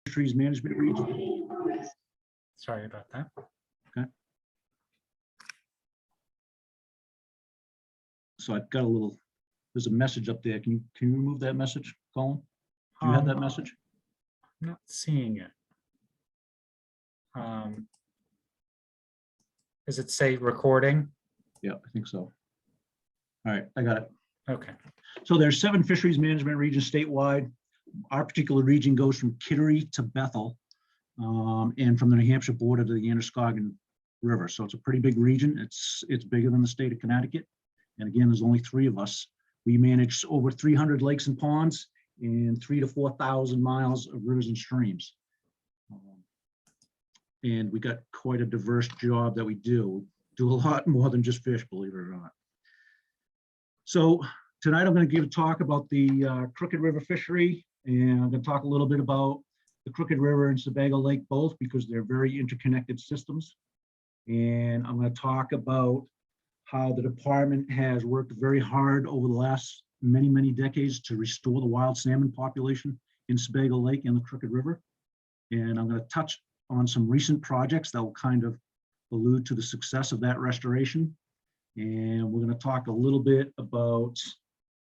Fisheries Management Region. Sorry about that. Okay. So I've got a little, there's a message up there. Can you remove that message, Colin? Do you have that message? I'm not seeing it. Does it say recording? Yeah, I think so. All right, I got it. Okay. So there's 7 fisheries management regions statewide. Our particular region goes from Kittery to Bethel, and from the New Hampshire border to the Androscoggin River. So it's a pretty big region. It's bigger than the state of Connecticut. And again, there's only 3 of us. We manage over 300 lakes and ponds and 3,000 to 4,000 miles of rivers and streams. And we got quite a diverse job that we do. Do a lot more than just fish, believe it or not. So tonight I'm going to give a talk about the Crooked River fishery, and I'm going to talk a little bit about the Crooked River and Sebago Lake both, because they're very interconnected systems. And I'm going to talk about how the department has worked very hard over the last many decades to restore the wild salmon population in Sebago Lake and the Crooked River. And I'm going to touch on some recent projects that will kind of allude to the success of that restoration. And we're going to talk a little bit about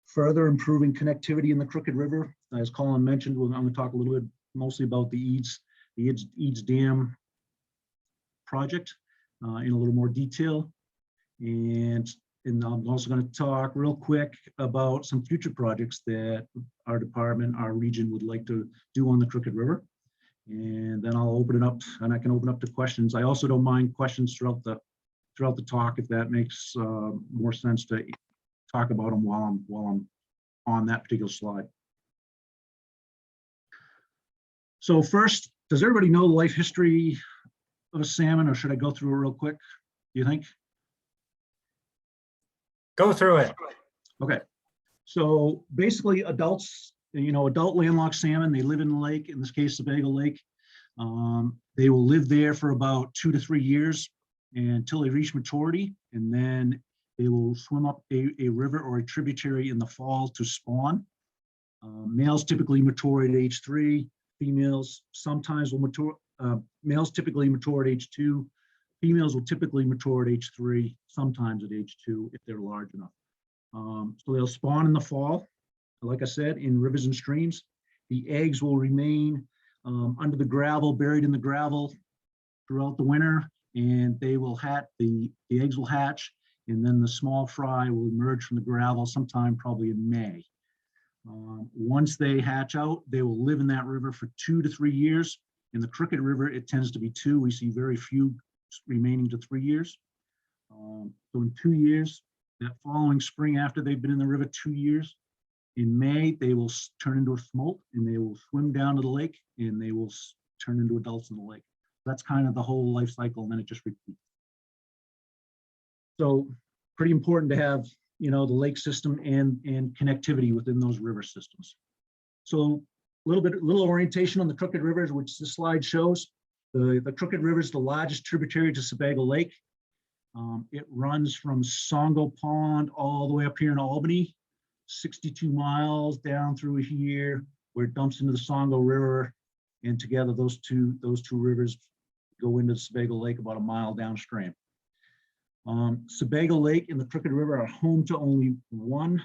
further improving connectivity in the Crooked River. As Colin mentioned, I'm going to talk a little bit mostly about the Eads Dam project in a little more detail. And I'm also going to talk real quick about some future projects that our department, our region would like to do on the Crooked River. And then I'll open it up, and I can open up to questions. I also don't mind questions throughout the talk, if that makes more sense to talk about them while I'm on that particular slide. So first, does everybody know the life history of a salmon, or should I go through it real quick? Do you think? Go through it. Okay. So basically, adults, adult landlocked salmon, they live in the lake, in this case, Sebago Lake. They will live there for about 2 to 3 years until they reach maturity, and then they will swim up a river or a tributary in the fall to spawn. Males typically mature at age 3. Females sometimes will mature. Males typically mature at age 2. Females will typically mature at age 3, sometimes at age 2 if they're large enough. So they'll spawn in the fall, like I said, in rivers and streams. The eggs will remain under the gravel, buried in the gravel throughout the winter, and they will hatch. The eggs will hatch, and then the small fry will emerge from the gravel sometime probably in May. Once they hatch out, they will live in that river for 2 to 3 years. In the Crooked River, it tends to be 2. We see very few remaining to 3 years. So in 2 years, that following spring, after they've been in the river 2 years, in May, they will turn into a smolt, and they will swim down to the lake, and they will turn into adults in the lake. That's kind of the whole life cycle, and then it just repeats. So pretty important to have, the lake system and connectivity within those river systems. So a little orientation on the Crooked Rivers, which the slide shows. The Crooked River is the largest tributary to Sebago Lake. It runs from Songo Pond all the way up here in Albany, 62 miles down through here, where it dumps into the Songo River, and together those two rivers go into the Sebago Lake about a mile downstream. Sebago Lake and the Crooked River are home to only 1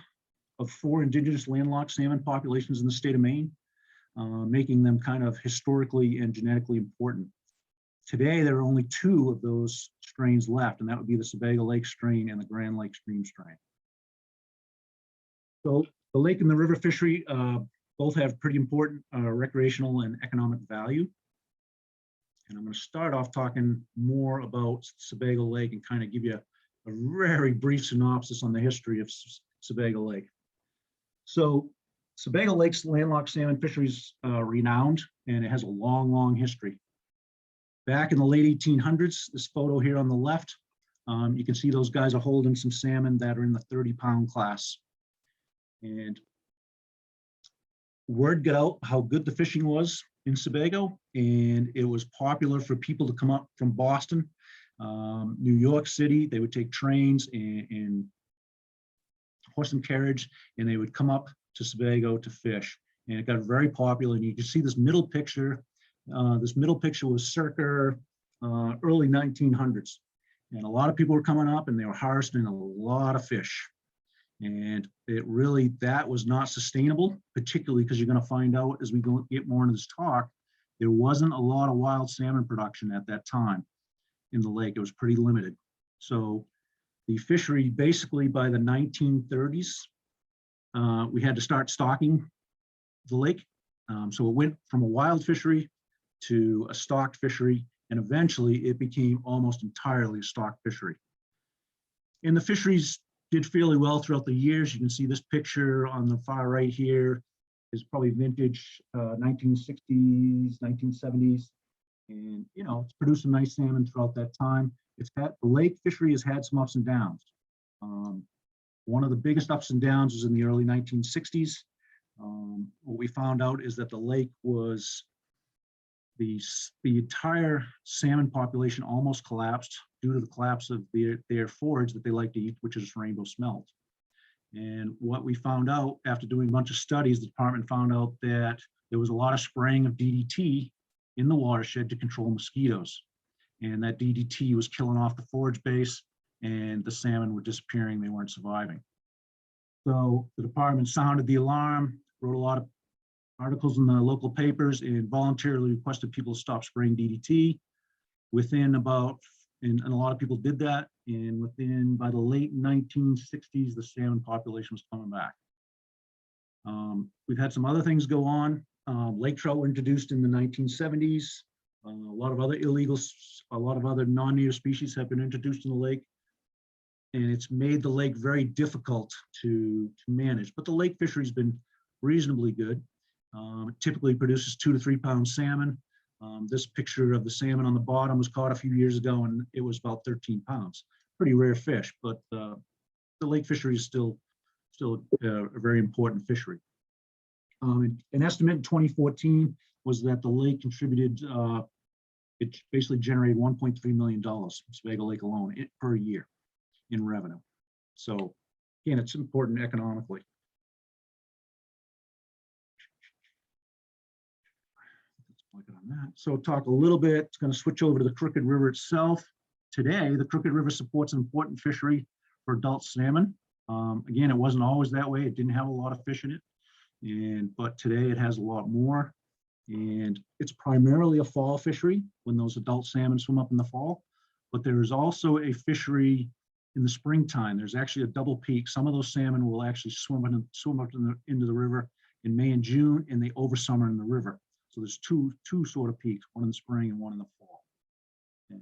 of 4 indigenous landlocked salmon populations in the state of Maine, making them kind of historically and genetically important. Today, there are only 2 of those strains left, and that would be the Sebago Lake strain and the Grand Lake stream strain. So the lake and the river fishery both have pretty important recreational and economic value. And I'm going to start off talking more about Sebago Lake and kind of give you a very brief synopsis on the history of Sebago Lake. So Sebago Lake's landlocked salmon fishery is renowned, and it has a long history. Back in the late 1800s, this photo here on the left, you can see those guys are holding some salmon that are in the 30-pound class. And word got out how good the fishing was in Sebago, and it was popular for people to come up from Boston, New York City. They would take trains and horse and carriage, and they would come up to Sebago to fish. And it got very popular. And you can see this middle picture This middle picture was circa early 1900s. And a lot of people were coming up and they were harvesting a lot of fish. And that was not sustainable, particularly because you're going to find out as we get more into this talk, there wasn't a lot of wild salmon production at that time in the lake. It was pretty limited. So the fishery, basically by the 1930s, we had to start stocking the lake. So it went from a wild fishery to a stocked fishery, and eventually it became almost entirely a stocked fishery. And the fisheries did fairly well throughout the years. You can see this picture on the far right here is probably vintage 1960s, 1970s. And, you know, it's produced some nice salmon throughout that time. The lake fishery has had some ups and downs. One of the biggest ups and downs was in the early 1960s. What we found out is that the lake was, the entire salmon population almost collapsed due to the collapse of their forage that they like to eat, which is rainbow smelt. And what we found out after doing a bunch of studies, the department found out that there was a lot of spraying of DDT in the watershed to control mosquitoes. And that DDT was killing off the forage base, and the salmon were disappearing, they weren't surviving. So the department sounded the alarm, wrote a lot of articles in the local papers, and voluntarily requested people to stop spraying DDT. And a lot of people did that, and by the late 1960s, the salmon population was coming back. We've had some other things go on. Lake trout were introduced in the 1970s. A lot of other non-native species have been introduced in the lake, and it's made the lake very difficult to manage. But the lake fishery has been reasonably good. It typically produces 2 to 3 pound salmon. This picture of the salmon on the bottom was caught a few years ago, and it was about 13 pounds. Pretty rare fish, but the lake fishery is still a very important fishery. An estimate in 2014 was that the lake contributed, it basically generated $1.3 million, Sebago Lake alone, per year in revenue. So again, it's important economically. On that. So talk a little bit, it's going to switch over to the Crooked River itself. Today, the Crooked River supports an important fishery for adult salmon. Again, it wasn't always that way. It didn't have a lot of fish in it, but today it has a lot more. And it's primarily a fall fishery when those adult salmon swim up in the fall. But there is also a fishery in the springtime. There's actually a double peak. Some of those salmon will actually swim up into the river in May and June, and they oversummer in the river. So there's two sort of peaks, one in the spring and one in the fall. And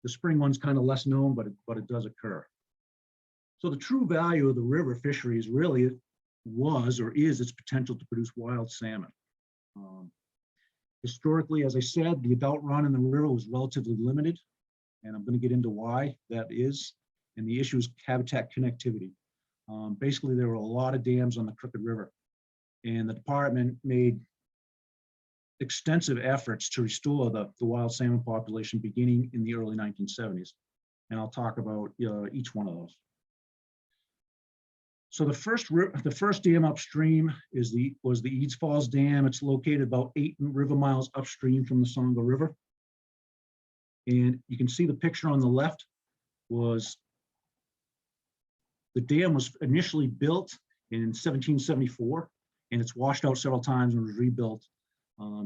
the spring one's kind of less known, but it does occur. So the true value of the river fisheries really was or is its potential to produce wild salmon. Historically, as I said, the adult run in the river was relatively limited, and I'm going to get into why that is. And the issue is habitat connectivity. Basically, there were a lot of dams on the Crooked River, and the department made extensive efforts to restore the wild salmon population beginning in the early 1970s. And I'll talk about each one of those. So the first dam upstream was the Eads Falls Dam. It's located about 8 river miles upstream from the Songo River. And you can see the picture on the left was the dam was initially built in 1774, and it's washed out several times and was rebuilt.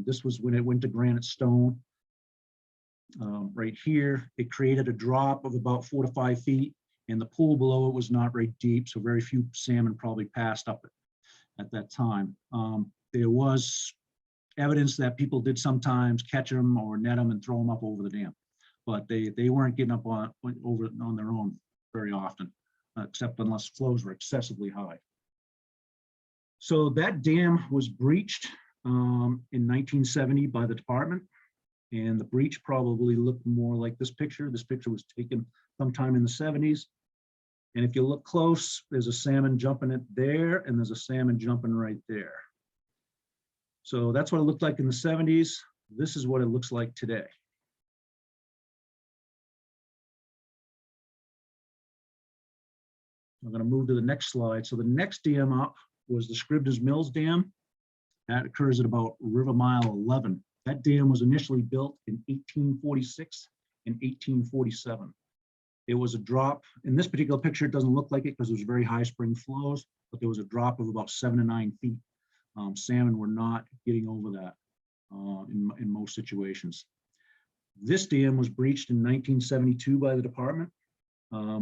This was when it went to granite stone. Right here, it created a drop of about 4 to 5 feet, and the pool below it was not very deep, so very few salmon probably passed up it at that time. There was evidence that people did sometimes catch them or net them and throw them up over the dam, but they weren't getting up on their own very often, except unless flows were excessively high. So that dam was breached in 1970 by the department, and the breach probably looked more like this picture. This picture was taken sometime in the 70s. And if you look close, there's a salmon jumping it there, and there's a salmon jumping right there. So that's what it looked like in the 70s. This is what it looks like today. I'm going to move to the next slide. So the next dam up was the Scriveness Mills Dam. That occurs at about river mile 11 That dam was initially built in 1846 and 1847. It was a drop. In this particular picture, it doesn't look like it because it was very high spring flows, but there was a drop of about 7 to 9 feet. Salmon were not getting over that in most situations. This dam was breached in 1972 by the department.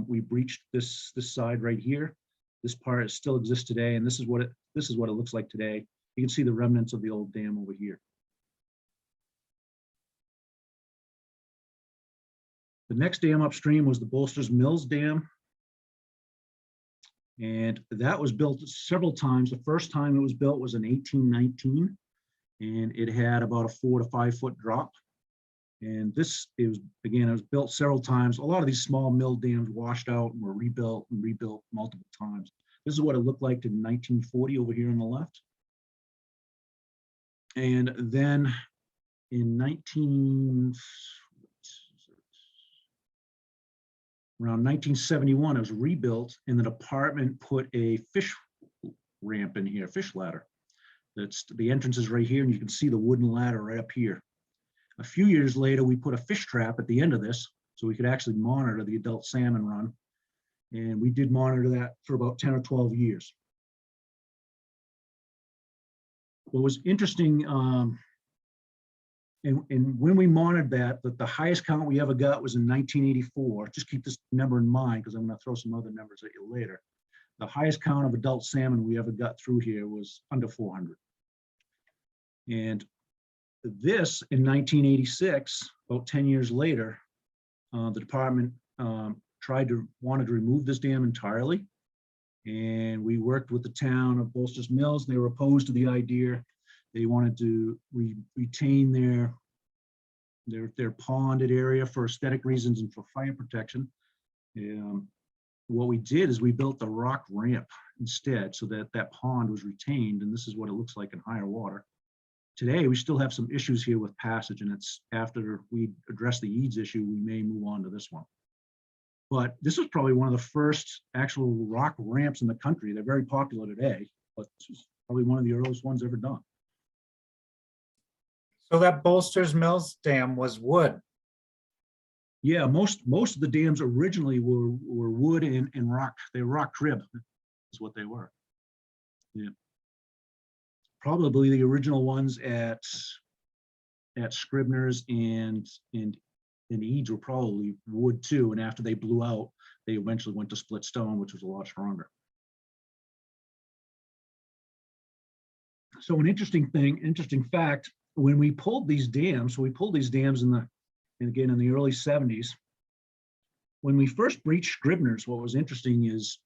We breached this side right here. This part still exists today, and this is what it looks like today. You can see the remnants of the old dam over here. The next dam upstream was the Bolsters Mills Dam. And that was built several times. The first time it was built was in 1819, and it had about a 4 to 5 foot drop. And it was built several times. A lot of these small mill dams washed out and were rebuilt multiple times. This is what it looked like in 1940 over here on the left. And then in around 1971, it was rebuilt, and the department put a fish ramp in here, fish ladder. The entrance is right here, and you can see the wooden ladder right up here. A few years later, we put a fish trap at the end of this, so we could actually monitor the adult salmon run. And we did monitor that for about 10 or 12 years. What was interesting, and when we monitored that, the highest count we ever got was in 1984. Just keep this number in mind because I'm going to throw some other numbers at you later. The highest count of adult salmon we ever got through here was under 400. And this in 1986, about 10 years later, the department wanted to remove this dam entirely. And we worked with the town of Bolsters Mills. They were opposed to the idea. They wanted to retain their ponded area for aesthetic reasons and for fire protection. What we did is we built the rock ramp instead so that that pond was retained, and this is what it looks like in higher water. Today, we still have some issues here with passage, and it's after we address the eaves issue, we may move on to this one. But this is probably one of the first actual rock ramps in the country. They're very popular today, but this is probably one of the earliest ones ever done. So that Bolsters Mills Dam was wood. Yeah, most of the dams originally were wood and rock. They were rock crib is what they were. Yeah. Probably the original ones at Scriveness and Eads were probably wood too. And after they blew out, they eventually went to split stone, which was a lot stronger. So an interesting fact, when we pulled these dams, again in the early 70s, when we first breached Scriveness, what was interesting is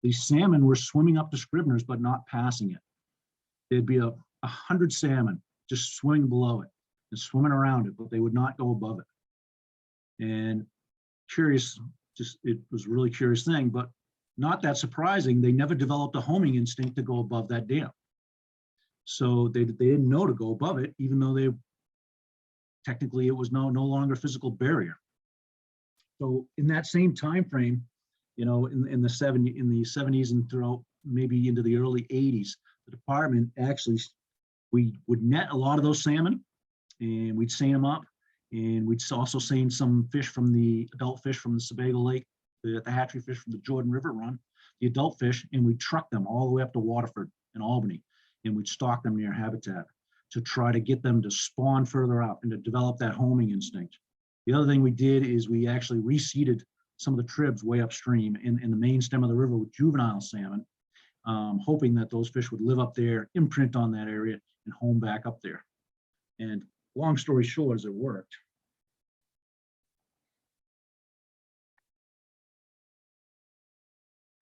the salmon were swimming up to Scriveness, but not passing it. There'd be 100 salmon just swimming below it and swimming around it, but they would not go above it. And it was a really curious thing, but not that surprising. They never developed a homing instinct to go above that dam. So they didn't know to go above it, even though technically it was no longer a physical barrier. So in that same time frame, in the 70s and throughout maybe into the early 80s, the department actually, we would net a lot of those salmon, and we'd seine them up, and we'd also seine some fish from the adult fish from the Sebago Lake, the hatchery fish from the Jordan River run, the adult fish, and we'd truck them all the way up to Waterford and Albany, and we'd stock them near habitat to try to get them to spawn further out and to develop that homing instinct. The other thing we did is we actually reseeded some of the tribs way upstream in the main stem of the river with juvenile salmon, hoping that those fish would live up there, imprint on that area, and home back up there. And long story short, it worked.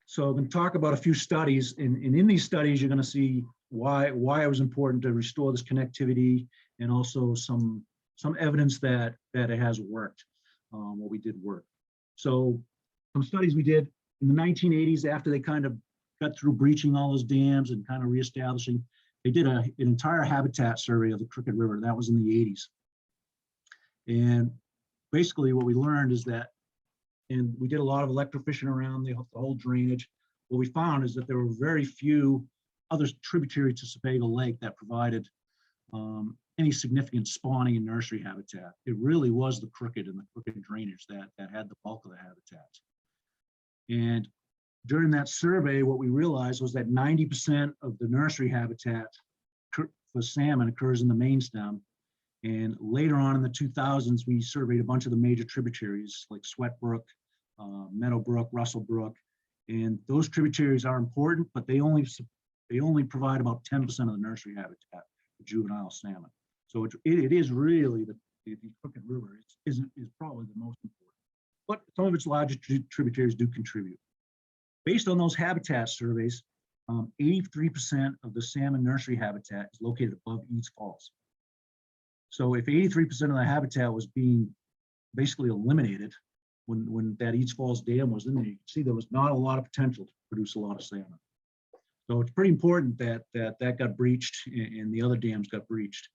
So I'm going to talk about a few studies, and in these studies, you're going to see why it was important to restore this connectivity, and also some evidence that it has worked, what we did work. So some studies we did in the 1980s, after they kind of got through breaching all those dams and kind of reestablishing, they did an entire habitat survey of the Crooked River. That was in the 80s. And basically what we learned is that, and we did a lot of electrofishing around the whole drainage. What we found is that there were very few other tributaries to Sebago Lake that provided any significant spawning and nursery habitat. It really was the crooked and the crooked drainage that had the bulk of the habitats. And during that survey, what we realized was that 90% of the nursery habitat for salmon occurs in the main stem. And later on in the 2000s, we surveyed a bunch of the major tributaries like Sweat Brook, Meadow Brook, Russell Brook. And those tributaries are important, but they only provide about 10% of the nursery habitat for juvenile salmon. So it is really the Crooked River is probably the most important. But some of its larger tributaries do contribute. Based on those habitat surveys, 83% of the salmon nursery habitat is located above Eads Falls. So if 83% of the habitat was being basically eliminated when that Eads Falls Dam was in there, you can see there was not a lot of potential to produce a lot of salmon. So it's pretty important that got breached and the other dams got breached.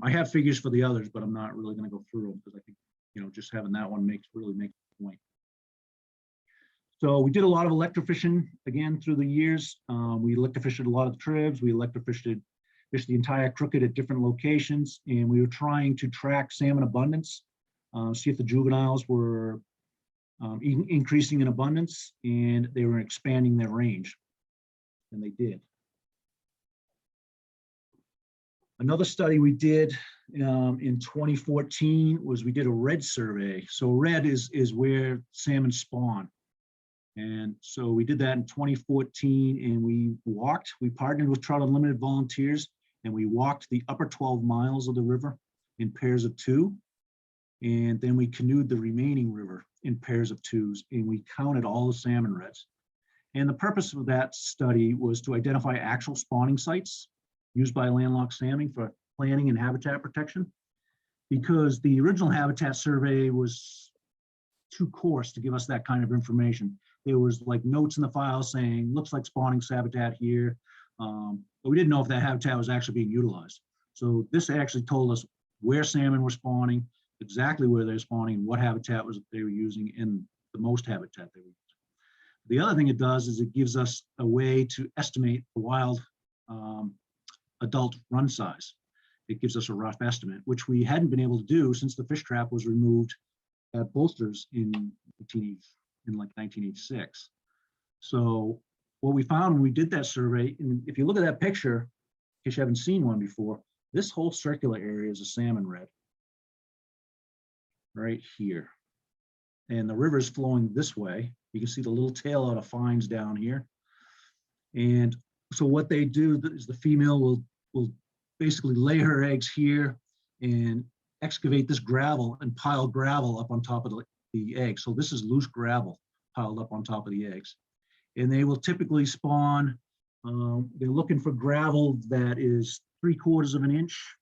I have figures for the others, but I'm not really going to go through them because I think, just having that one really makes the point. So we did a lot of electrofishing again through the years. We electrofished a lot of the tribs. We electrofished the entire Crooked at different locations, and we were trying to track salmon abundance, see if the juveniles were increasing in abundance and they were expanding their range, and they did. Another study we did in 2014 was we did a red survey. So red is where salmon spawn. And so we did that in 2014, and we partnered with Trout Unlimited volunteers, and we walked the upper 12 miles of the river in pairs of 2. And then we canoed the remaining river in pairs of 2s, and we counted all the salmon reds. And the purpose of that study was to identify actual spawning sites used by landlocked salmon for planning and habitat protection, because the original habitat survey was too coarse to give us that kind of information. There was like notes in the file saying, looks like spawning habitat here, but we didn't know if that habitat was actually being utilized. So this actually told us where salmon were spawning, exactly where they're spawning, and what habitat they were using, and the most habitat they were using. The other thing it does is it gives us a way to estimate the wild adult run size. It gives us a rough estimate, which we hadn't been able to do since the fish trap was removed at Bolsters in 1986. So what we found when we did that survey, and if you look at that picture, in case you haven't seen one before, this whole circular area is a salmon red right here. And the river is flowing this way. You can see the little tail out of fines down here. And so what they do is the female will basically lay her eggs here and excavate this gravel and pile gravel up on top of the egg. So this is loose gravel piled up on top of the eggs. And they will typically spawn, they're looking for gravel that is 3/4 of an inch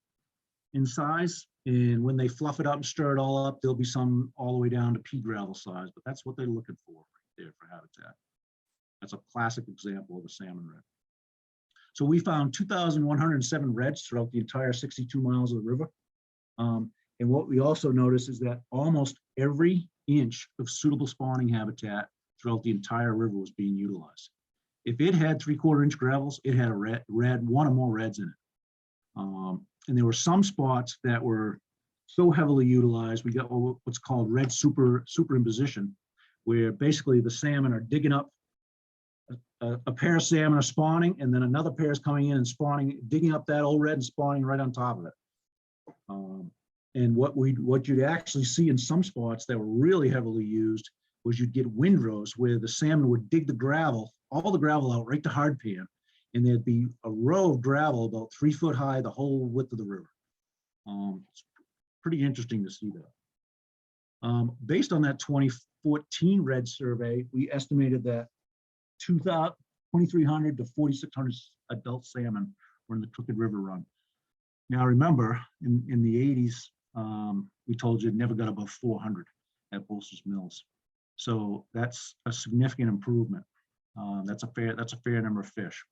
in size. And when they fluff it up and stir it all up, there'll be some all the way down to pea gravel size, but that's what they're looking for right there for habitat. That's a classic example of a salmon red. So we found 2,107 reds throughout the entire 62 miles of the river. And what we also noticed is that almost every inch of suitable spawning habitat throughout the entire river was being utilized. If it had 3/4 inch gravels, it had a red, one or more reds in it. And there were some spots that were so heavily utilized, we got what's called red superimposition, where basically the salmon are digging up, a pair of salmon are spawning, and then another pair is coming in and spawning, digging up that old red and spawning right on top of it. And what you'd actually see in some spots that were really heavily used was you'd get windrows where the salmon would dig the gravel, all the gravel out right to hard pan, and there'd be a row of gravel about 3 foot high the whole width of the river. It's pretty interesting to see that. Based on that 2014 red survey, we estimated that 2,300 to 4,600 adult salmon were in the Crooked River Run. Now remember, in the 80s, we told you it never got above 400 at Bolsters Mills. So that's a significant improvement. That's a fair number of fish.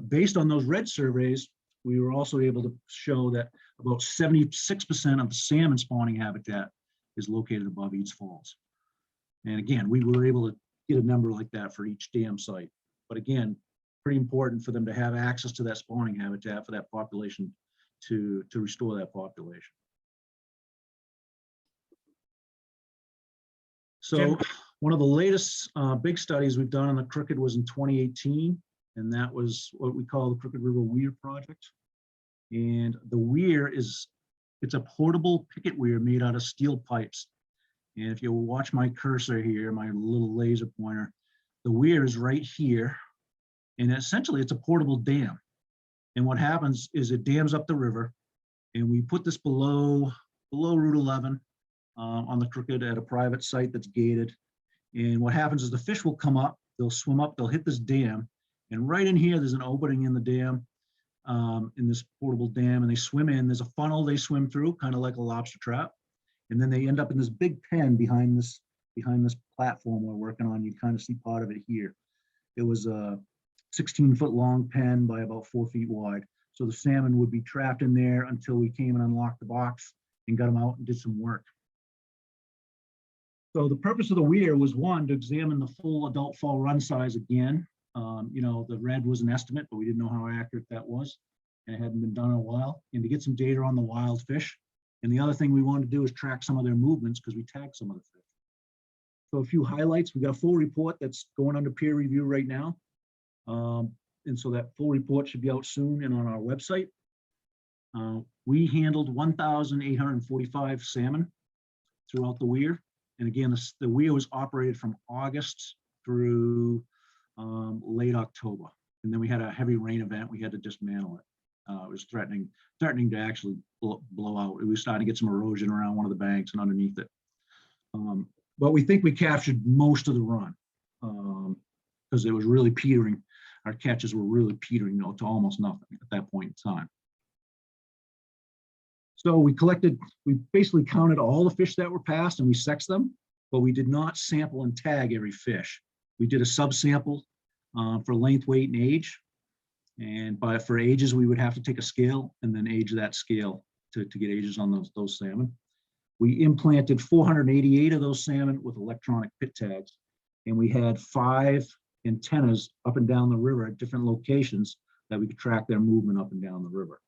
Based on those red surveys, we were also able to show that about 76% of the salmon spawning habitat is located above Eads Falls. And again, we were able to get a number like that for each dam site. But again, pretty important for them to have access to that spawning habitat for that population to restore that population. So Jim? one of the latest big studies we've done on the Crooked was in 2018, and that was what we call the Crooked River Weir project. And the weir it's a portable picket weir made out of steel pipes. And if you watch my cursor here, my little laser pointer, the weir is right here. And essentially it's a portable dam. And what happens is it dams up the river, and we put this below Route 11 on the Crooked at a private site that's gated. And what happens is the fish will come up, they'll swim up, they'll hit this dam. And right in here, there's an opening in the dam, in this portable dam, and they swim in. There's a funnel they swim through, kind of like a lobster trap. And then they end up in this big pen behind this platform we're working on. You kind of see part of it here. It was a 16-foot long pen by about 4 feet wide. So the salmon would be trapped in there until we came and unlocked the box and got them out and did some work. So the purpose of the weir was, one, to examine the full adult fall run size again. You know, the red was an estimate, but we didn't know how accurate that was, and it hadn't been done in a while, and to get some data on the wild fish. And the other thing we wanted to do is track some of their movements, because we tagged some of the fish. So a few highlights: we got a full report that's going under peer review right now. And so that full report should be out soon and on our website. We handled 1,845 salmon throughout the weir. And again, the weir was operated from August through late October. And then we had a heavy rain event. We had to dismantle it. It was threatening to actually blow out. We were starting to get some erosion around one of the banks and underneath it. But we think we captured most of the run, because it was really petering. Our catches were really petering to almost nothing at that point in time. So we basically counted all the fish that were passed and we sexed them, but we did not sample and tag every fish. We did a subsample for length, weight, and age. And for ages, we would have to take a scale and then age that scale to get ages on those salmon. We implanted 488 of those salmon with electronic pit tags, and we had 5 antennas up and down the river at different locations that we could track their movement up and down the river.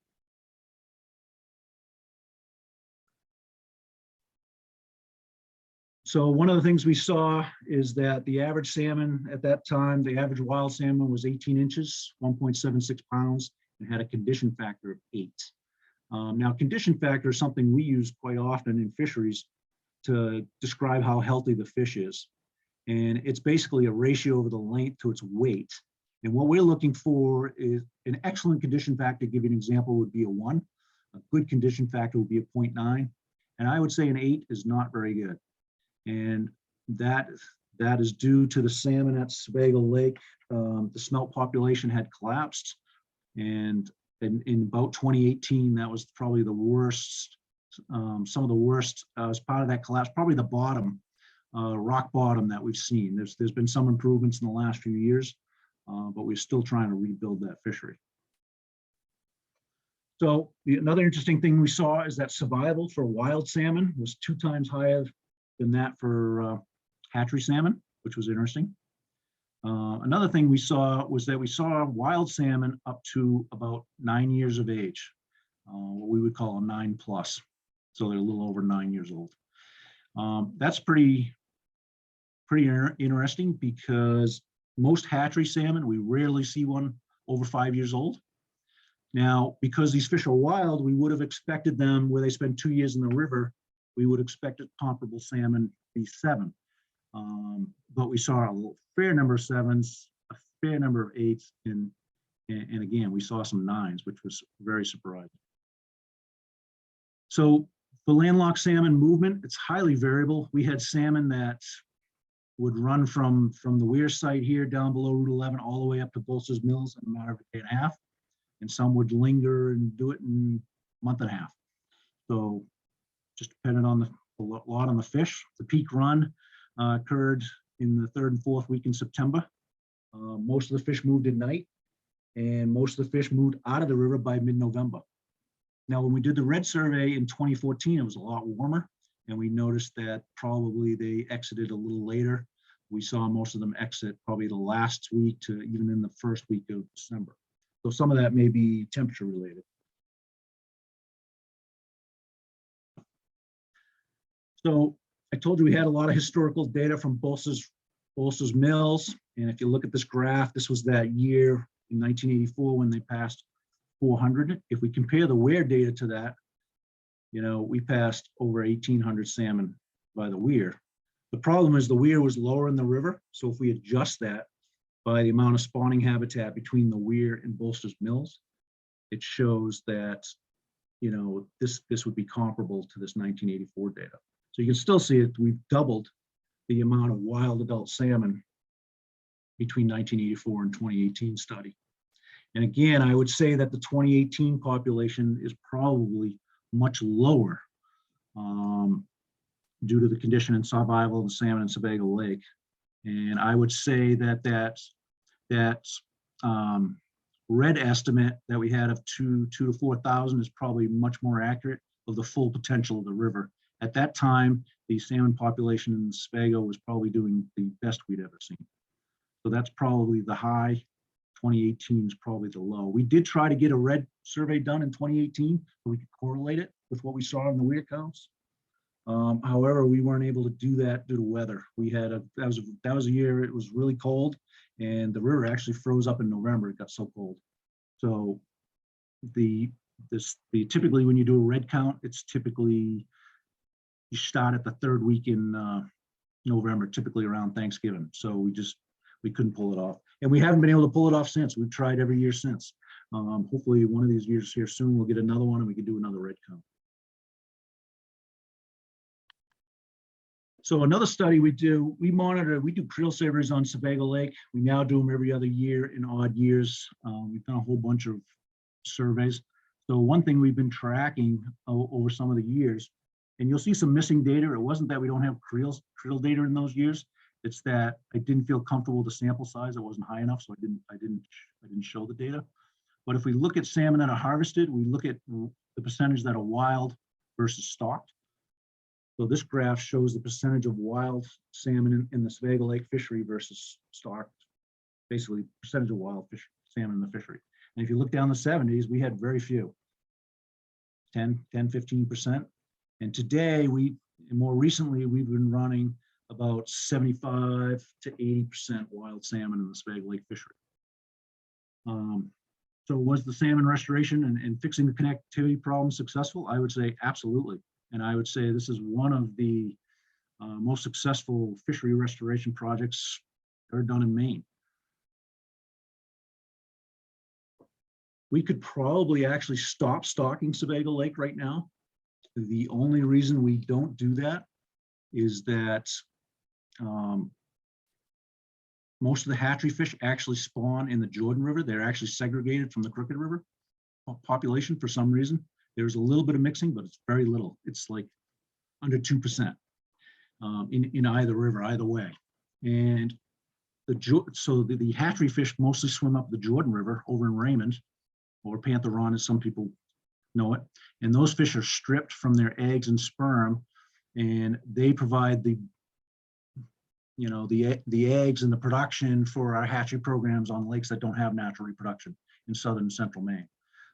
So one of the things we saw is that the average salmon at that time, the average wild salmon was 18 inches, 1.76 pounds, and had a condition factor of 8. Now, condition factor is something we use quite often in fisheries to describe how healthy the fish is. And it's basically a ratio of the length to its weight. And what we're looking for is an excellent condition factor. To give you an example, would be a 1. A good condition factor would be a 0.9. And I would say an 8 is not very good. And that is due to the salmon at Sebago Lake. The smelt population had collapsed. And in about 2018, that was probably the worst, some of the worst as part of that collapse, probably the bottom, rock bottom that we've seen. There's been some improvements in the last few years, but we're still trying to rebuild that fishery. So another interesting thing we saw is that survival for wild salmon was 2 times higher than that for hatchery salmon, which was interesting. Another thing we saw was that we saw wild salmon up to about 9 years of age, what we would call a 9+. So they're a little over 9 years old. That's pretty interesting, because most hatchery salmon, we rarely see one over 5 years old. Now, because these fish are wild, we would have expected them, where they spend 2 years in the river, we would expect a comparable salmon to be 7. But we saw a fair number of 7s, a fair number of 8s, and again, we saw some 9s, which was very surprising. So the landlocked salmon movement, it's highly variable. We had salmon that would run from the Weir site here down below Route 11 all the way up to Bolsters Mills in a matter of a day and a half. And some would linger and do it in a month and a half. So just depending on the lot on the fish. The peak run occurred in the 3rd and 4th week in September. Most of the fish moved at night, and most of the fish moved out of the river by mid-November. Now, when we did the red survey in 2014, it was a lot warmer, and we noticed that probably they exited a little later. We saw most of them exit probably the last week to even in the 1st week of December. So some of that may be temperature related. So I told you we had a lot of historical data from Bolsters Mills. And if you look at this graph, this was that year in 1984 when they passed 400. If we compare the Weir data to that, we passed over 1,800 salmon by the Weir. The problem is the Weir was lower in the river. So if we adjust that by the amount of spawning habitat between the Weir and Bolsters Mills, it shows that, this would be comparable to this 1984 data. So you can still see it. We've doubled the amount of wild adult salmon between 1984 and 2018 study. And again, I would say that the 2018 population is probably much lower due to the condition and survival of the salmon in Sebago Lake. And I would say that that red estimate that we had of 2,000 to 4,000 is probably much more accurate of the full potential of the river. At that time, the salmon population in Sebago was probably doing the best we'd ever seen. So that's probably the high. 2018 is probably the low. We did try to get a red survey done in 2018 so we could correlate it with what we saw in the Weir counts. However, we weren't able to do that due to weather. We had that was a year it was really cold, and the river actually froze up in November. It got so cold. So typically when you do a red count, it's typically you start at the third week in November, typically around Thanksgiving. So we couldn't pull it off, and we haven't been able to pull it off since. We've tried every year since. Hopefully one of these years here soon we'll get another one and we can do another red count. So another study we do creel surveys on Sebago Lake. We now do them every other year in odd years. We've done a whole bunch of surveys. So one thing we've been tracking over some of the years, and you'll see some missing data. It wasn't that we don't have creel data in those years. It's that I didn't feel comfortable with the sample size. It wasn't high enough, so I didn't show the data. But if we look at salmon that are harvested, we look at the percentage that are wild versus stocked. So this graph shows the percentage of wild salmon in the Sebago Lake fishery versus stocked, basically percentage of wild salmon in the fishery. And if you look down the 70s, we had very few, 15%. And today, more recently, we've been running about 75 to 80% wild salmon in the Sebago Lake fishery. So was the salmon restoration and fixing the connectivity problem successful? I would say absolutely. And I would say this is one of the most successful fishery restoration projects ever done in Maine. We could probably actually stop stocking Sebago Lake right now. The only reason we don't do that is that most of the hatchery fish actually spawn in the Jordan River. They're actually segregated from the Crooked River population for some reason. There's a little bit of mixing, but it's very little. It's like under 2% in either river, either way. And the hatchery fish mostly swim up the Jordan River over in Raymond, or Panther Run, as some people know it. And those fish are stripped from their eggs and sperm, and they provide the eggs and the production for our hatchery programs on lakes that don't have natural reproduction in southern and central Maine.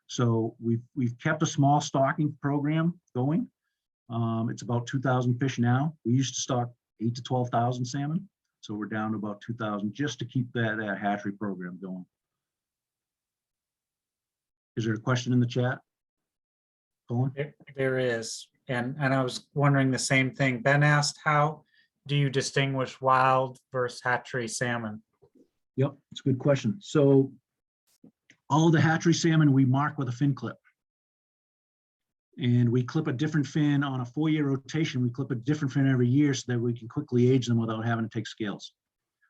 So we've kept a small stocking program going. It's about 2,000 fish now. We used to stock 8,000 to 12,000 salmon. So we're down to about 2,000 just to keep that hatchery program going. Is there a question in the chat? Colin? There is, and I was wondering the same thing. Ben asked, how do you distinguish wild versus hatchery salmon? Yep, it's a good question. So all of the hatchery salmon we mark with a fin clip. And we clip a different fin on a 4-year rotation. We clip a different fin every year so that we can quickly age them without having to take scales.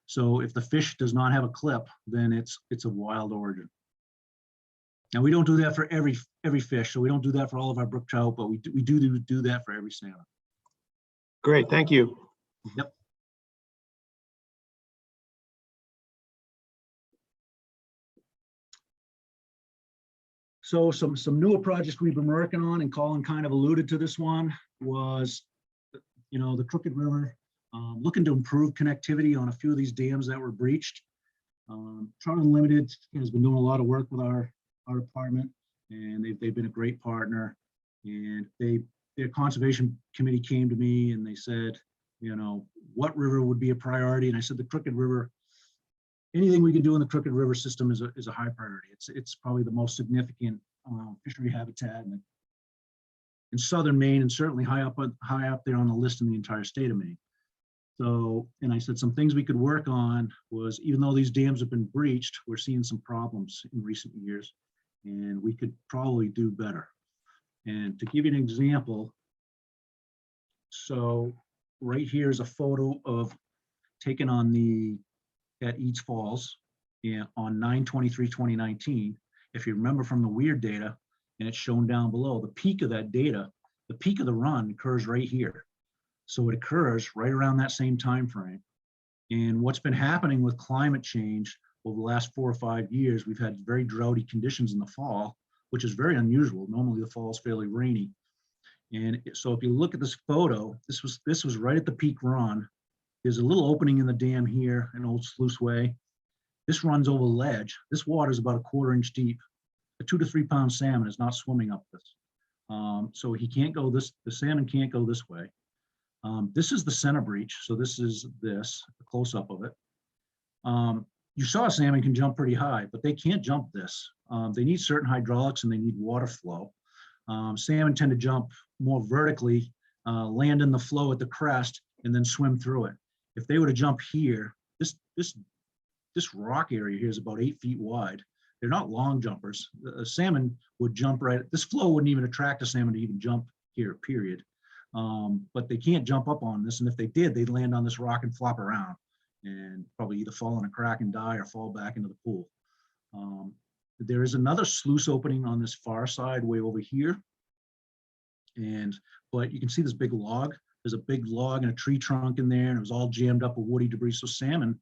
So if the fish does not have a clip, then it's of wild origin. Now we don't do that for every fish, so we don't do that for all of our brook trout, but we do that for every salmon. Great, thank you. Yep. So some newer projects we've been working on, and Colin kind of alluded to this one, was the Crooked River, looking to improve connectivity on a few of these dams that were breached. Trout Unlimited has been doing a lot of work with our department, and they've been a great partner, and they their conservation committee came to me and they said, you know, what river would be a priority? And I said, the Crooked River, anything we can do in the Crooked River system is a high priority. It's probably the most significant fishery habitat in southern Maine, and certainly high up there on the list in the entire state of Maine. So, and I said some things we could work on was, even though these dams have been breached, we're seeing some problems in recent years, and we could probably do better. And to give you an example, so right here is a photo of taken on at Eads Falls on 9/23/2019. If you remember from the Weir data, and it's shown down below, the peak of that data, the peak of the run occurs right here. So it occurs right around that same time frame. And what's been happening with climate change over the last 4 or 5 years, we've had very droughty conditions in the fall, which is very unusual. Normally the fall is fairly rainy. And so if you look at this photo, this was right at the peak run. There's a little opening in the dam here, an old sluice way. This runs over ledge. This water is about 1/4 inch deep. A 2 to 3 pound salmon is not swimming up this. So he can't go the salmon can't go this way. This is the center breach. So this is a close up of it. You saw salmon can jump pretty high, but they can't jump this. They need certain hydraulics and they need water flow. Salmon tend to jump more vertically, land in the flow at the crest, and then swim through it. If they were to jump here, this rock area here is about 8 feet wide. They're not long jumpers. A salmon would jump right. This flow wouldn't even attract a salmon to even jump here, period. But they can't jump up on this. And if they did, they'd land on this rock and flop around and probably either fall in a crack and die or fall back into the pool. There is another sluice opening on this far side way over here. But you can see this big log. There's a big log and a tree trunk in there, and it was all jammed up with woody debris. So salmon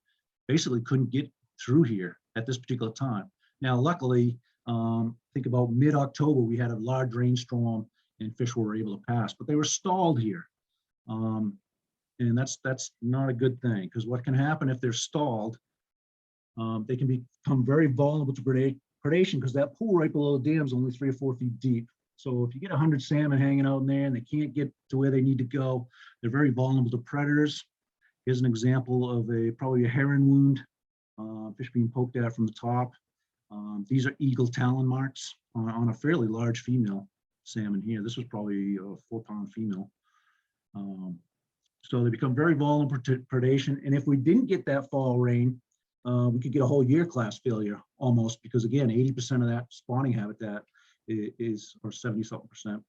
basically couldn't get through here at this particular time. Now, luckily, think about mid-October, we had a large rainstorm and fish were able to pass, but they were stalled here. And that's not a good thing, because what can happen if they're stalled, they can become very vulnerable to predation, because that pool right below the dam is only 3 or 4 feet deep. So if you get 100 salmon hanging out in there and they can't get to where they need to go, they're very vulnerable to predators. Here's an example of probably a heron wound, fish being poked at from the top. These are eagle talon marks on a fairly large female salmon here. This was probably a 4-pound female. So they become very vulnerable to predation. And if we didn't get that fall rain, we could get a whole year class failure almost, because again, 80% of that spawning habitat is, or 70-something%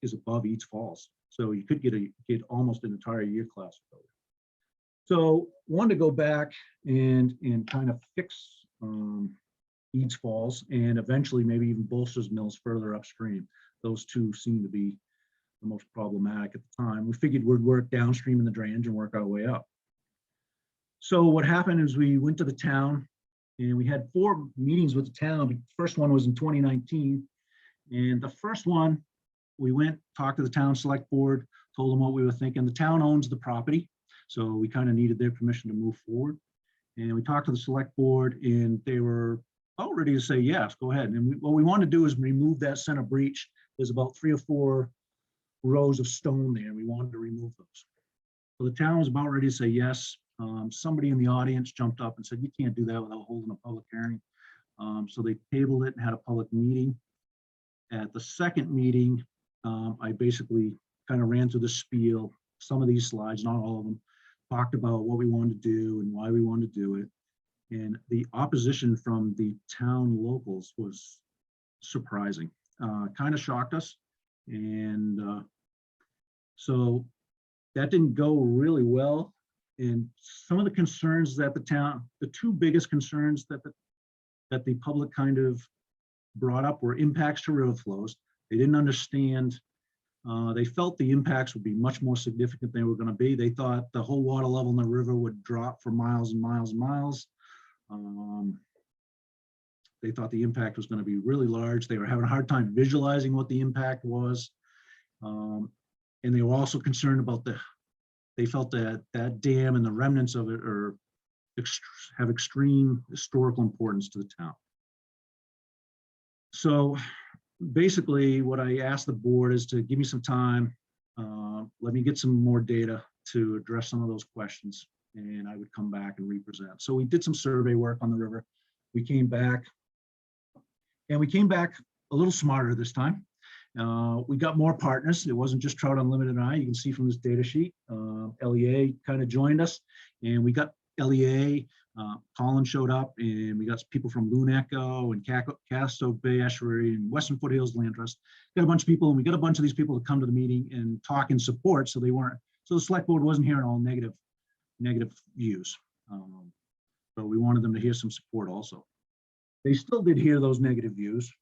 is above Eads Falls. So you could get almost an entire year class failure. So wanted to go back and kind of fix Eads Falls and eventually maybe even Bolsters Mills further upstream. Those two seem to be the most problematic at the time. We figured we'd work downstream in the drainage and work our way up. So what happened is we went to the town and we had 4 meetings with the town. The first one was in 2019. And the first one, we went, talked to the town select board, told them what we were thinking. The town owns the property, so we kind of needed their permission to move forward. And we talked to the select board and they were all ready to say, yes, go ahead. And what we want to do is remove that center breach. There's about 3 or 4 rows of stone there, and we wanted to remove those. So the town was about ready to say yes. Somebody in the audience jumped up and said, you can't do that without holding a public hearing. So they tabled it and had a public meeting. At the second meeting, I basically kind of ran through the spiel, some of these slides, not all of them, talked about what we wanted to do and why we wanted to do it. And the opposition from the town locals was surprising, kind of shocked us. And so that didn't go really well. And some of the concerns that the 2 biggest concerns that the public kind of brought up were impacts to river flows. They didn't understand. They felt the impacts would be much more significant than they were going to be. They thought the whole water level in the river would drop for miles and miles and miles. They thought the impact was going to be really large. They were having a hard time visualizing what the impact was. And they were also concerned about they felt that that dam and the remnants of it have extreme historical importance to the town. So basically what I asked the board is to give me some time let me get some more data to address some of those questions, and I would come back and represent. So we did some survey work on the river. We came back, and we came back a little smarter this time. We got more partners. It wasn't just Trout Unlimited and I. You can see from this data sheet, LEA kind of joined us, and we got LEA. Colin showed up, and we got people from Loon Echo and Casto Bay Estuary and Western Foothills Land Trust. Got a bunch of people, and we got a bunch of these people to come to the meeting and talk in support. So the select board wasn't hearing all negative views. So we wanted them to hear some support also. They still did hear those negative views,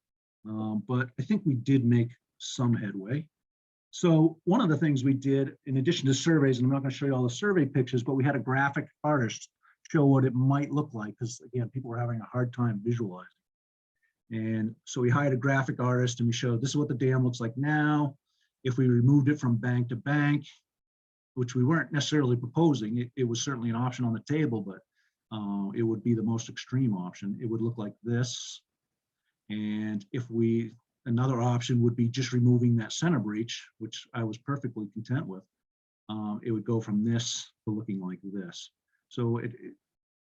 but I think we did make some headway. So one of the things we did, in addition to surveys, and I'm not going to show you all the survey pictures, but we had a graphic artist show what it might look like, because again, people were having a hard time visualizing. And so we hired a graphic artist, and we showed this is what the dam looks like now. If we removed it from bank to bank, which we weren't necessarily proposing, it was certainly an option on the table, but it would be the most extreme option. It would look like this. And another option would be just removing that center breach, which I was perfectly content with. It would go from this to looking like this. So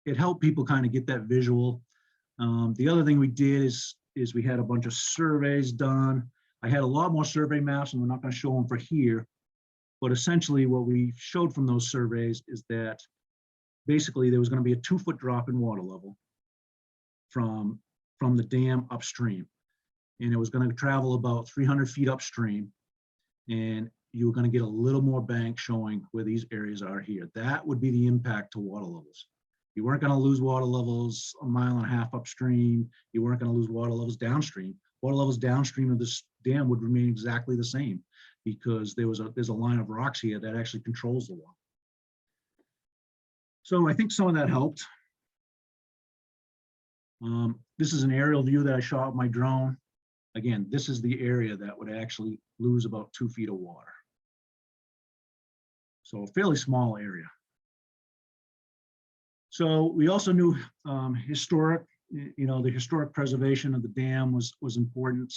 it helped people kind of get that visual. The other thing we did is we had a bunch of surveys done. I had a lot more survey maps, and we're not going to show them for here. But essentially what we showed from those surveys is that basically there was going to be a 2-foot drop in water level from the dam upstream. And it was going to travel about 300 feet upstream. And you were going to get a little more bank showing where these areas are here. That would be the impact to water levels. You weren't going to lose water levels 1.5 miles upstream. You weren't going to lose water levels downstream. Water levels downstream of this dam would remain exactly the same, because there's a line of rocks here that actually controls the water. So I think some of that helped. This is an aerial view that I shot with my drone. Again, this is the area that would actually lose about 2 feet of water. So a fairly small area. So we also knew the historic preservation of the dam was important.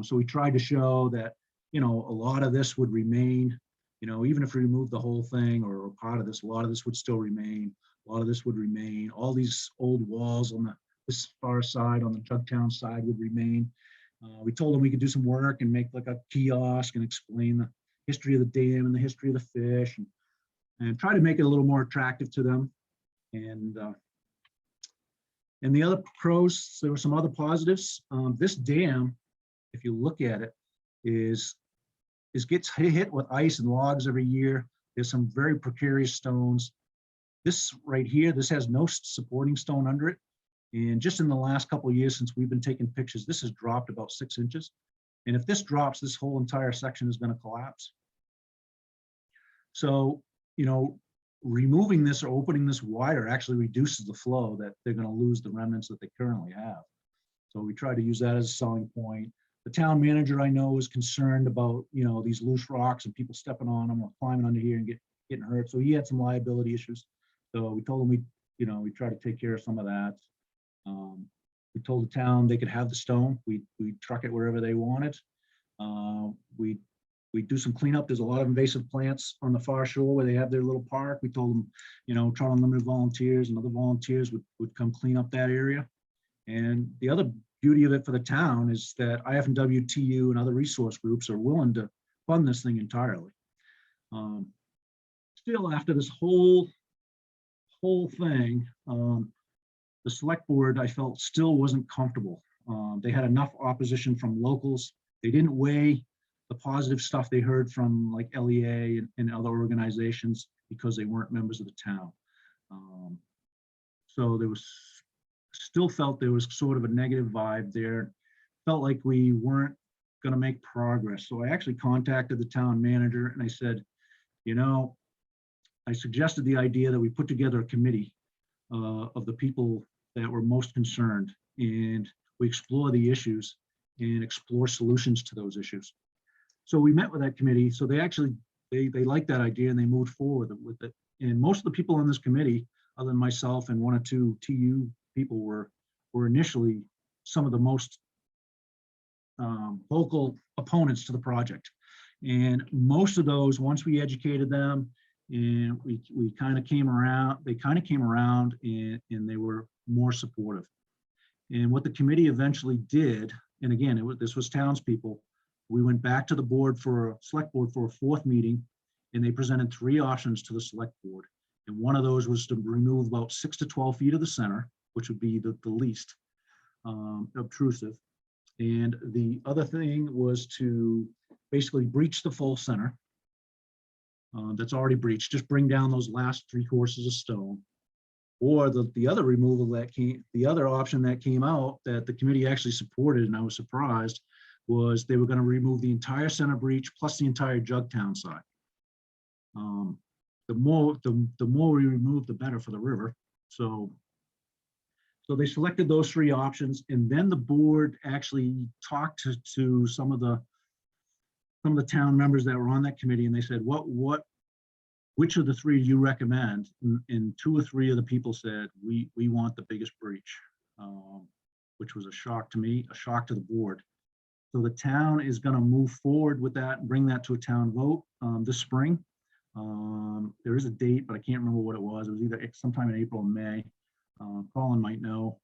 So we tried to show that, a lot of this would remain, even if we removed the whole thing or part of this, a lot of this would still remain. A lot of this would remain. All these old walls on this far side, on the Jugtown side, would remain. We told them we could do some work and make like a kiosk and explain the history of the dam and the history of the fish, and try to make it a little more attractive to them. And the other pros, there were some other positives. This dam, if you look at it, gets hit with ice and logs every year. There's some very precarious stones. This right here, this has no supporting stone under it. And just in the last couple of years since we've been taking pictures, this has dropped about 6 inches. And if this drops, this whole entire section is going to collapse. So, removing this or opening this wider actually reduces the flow that they're going to lose the remnants that they currently have. So we try to use that as a selling point. The town manager, I know, is concerned about, these loose rocks and people stepping on them or climbing under here and getting hurt. So he had some liability issues. So we told him we try to take care of some of that. We told the town they could have the stone. We truck it wherever they want it. We do some cleanup. There's a lot of invasive plants on the far shore where they have their little park. We told them, Trout Unlimited volunteers and other volunteers would come clean up that area. And the other beauty of it for the town is that IFW, TU, and other resource groups are willing to fund this thing entirely. Still, after this whole thing, the select board, I felt, still wasn't comfortable. They had enough opposition from locals. They didn't weigh the positive stuff they heard from like LEA and other organizations because they weren't members of the town. So still felt there was sort of a negative vibe there. Felt like we weren't going to make progress. So I actually contacted the town manager and I said, I suggested the idea that we put together a committee of the people that were most concerned, and we explore the issues and explore solutions to those issues. So we met with that committee. So they liked that idea and they moved forward with it. And most of the people on this committee, other than myself and 1 or 2 TU people, were initially some of the most vocal opponents to the project. And most of those, once we educated them and we kind of came around, they kind of came around and they were more supportive. And what the committee eventually did, and again, this was townspeople, we went back to the board select board for a fourth meeting, and they presented 3 options to the select board. And one of those was to remove about 6 to 12 feet of the center, which would be the least obtrusive. And the other thing was to basically breach the full center that's already breached, just bring down those last 3 courses of stone. Or the other removal the other option that came out that the committee actually supported, and I was surprised, was they were going to remove the entire center breach plus the entire Jugtown side. The more we remove, the better for the river. So they selected those 3 options, and then the board actually talked to some of the town members that were on that committee, and they said, which of the 3 do you recommend? And 2 or 3 of the people said, we want the biggest breach, which was a shock to me, a shock to the board. So the town is going to move forward with that and bring that to a town vote this spring. There is a date, but I can't remember what it was. It was either sometime in April or May. Colin might know.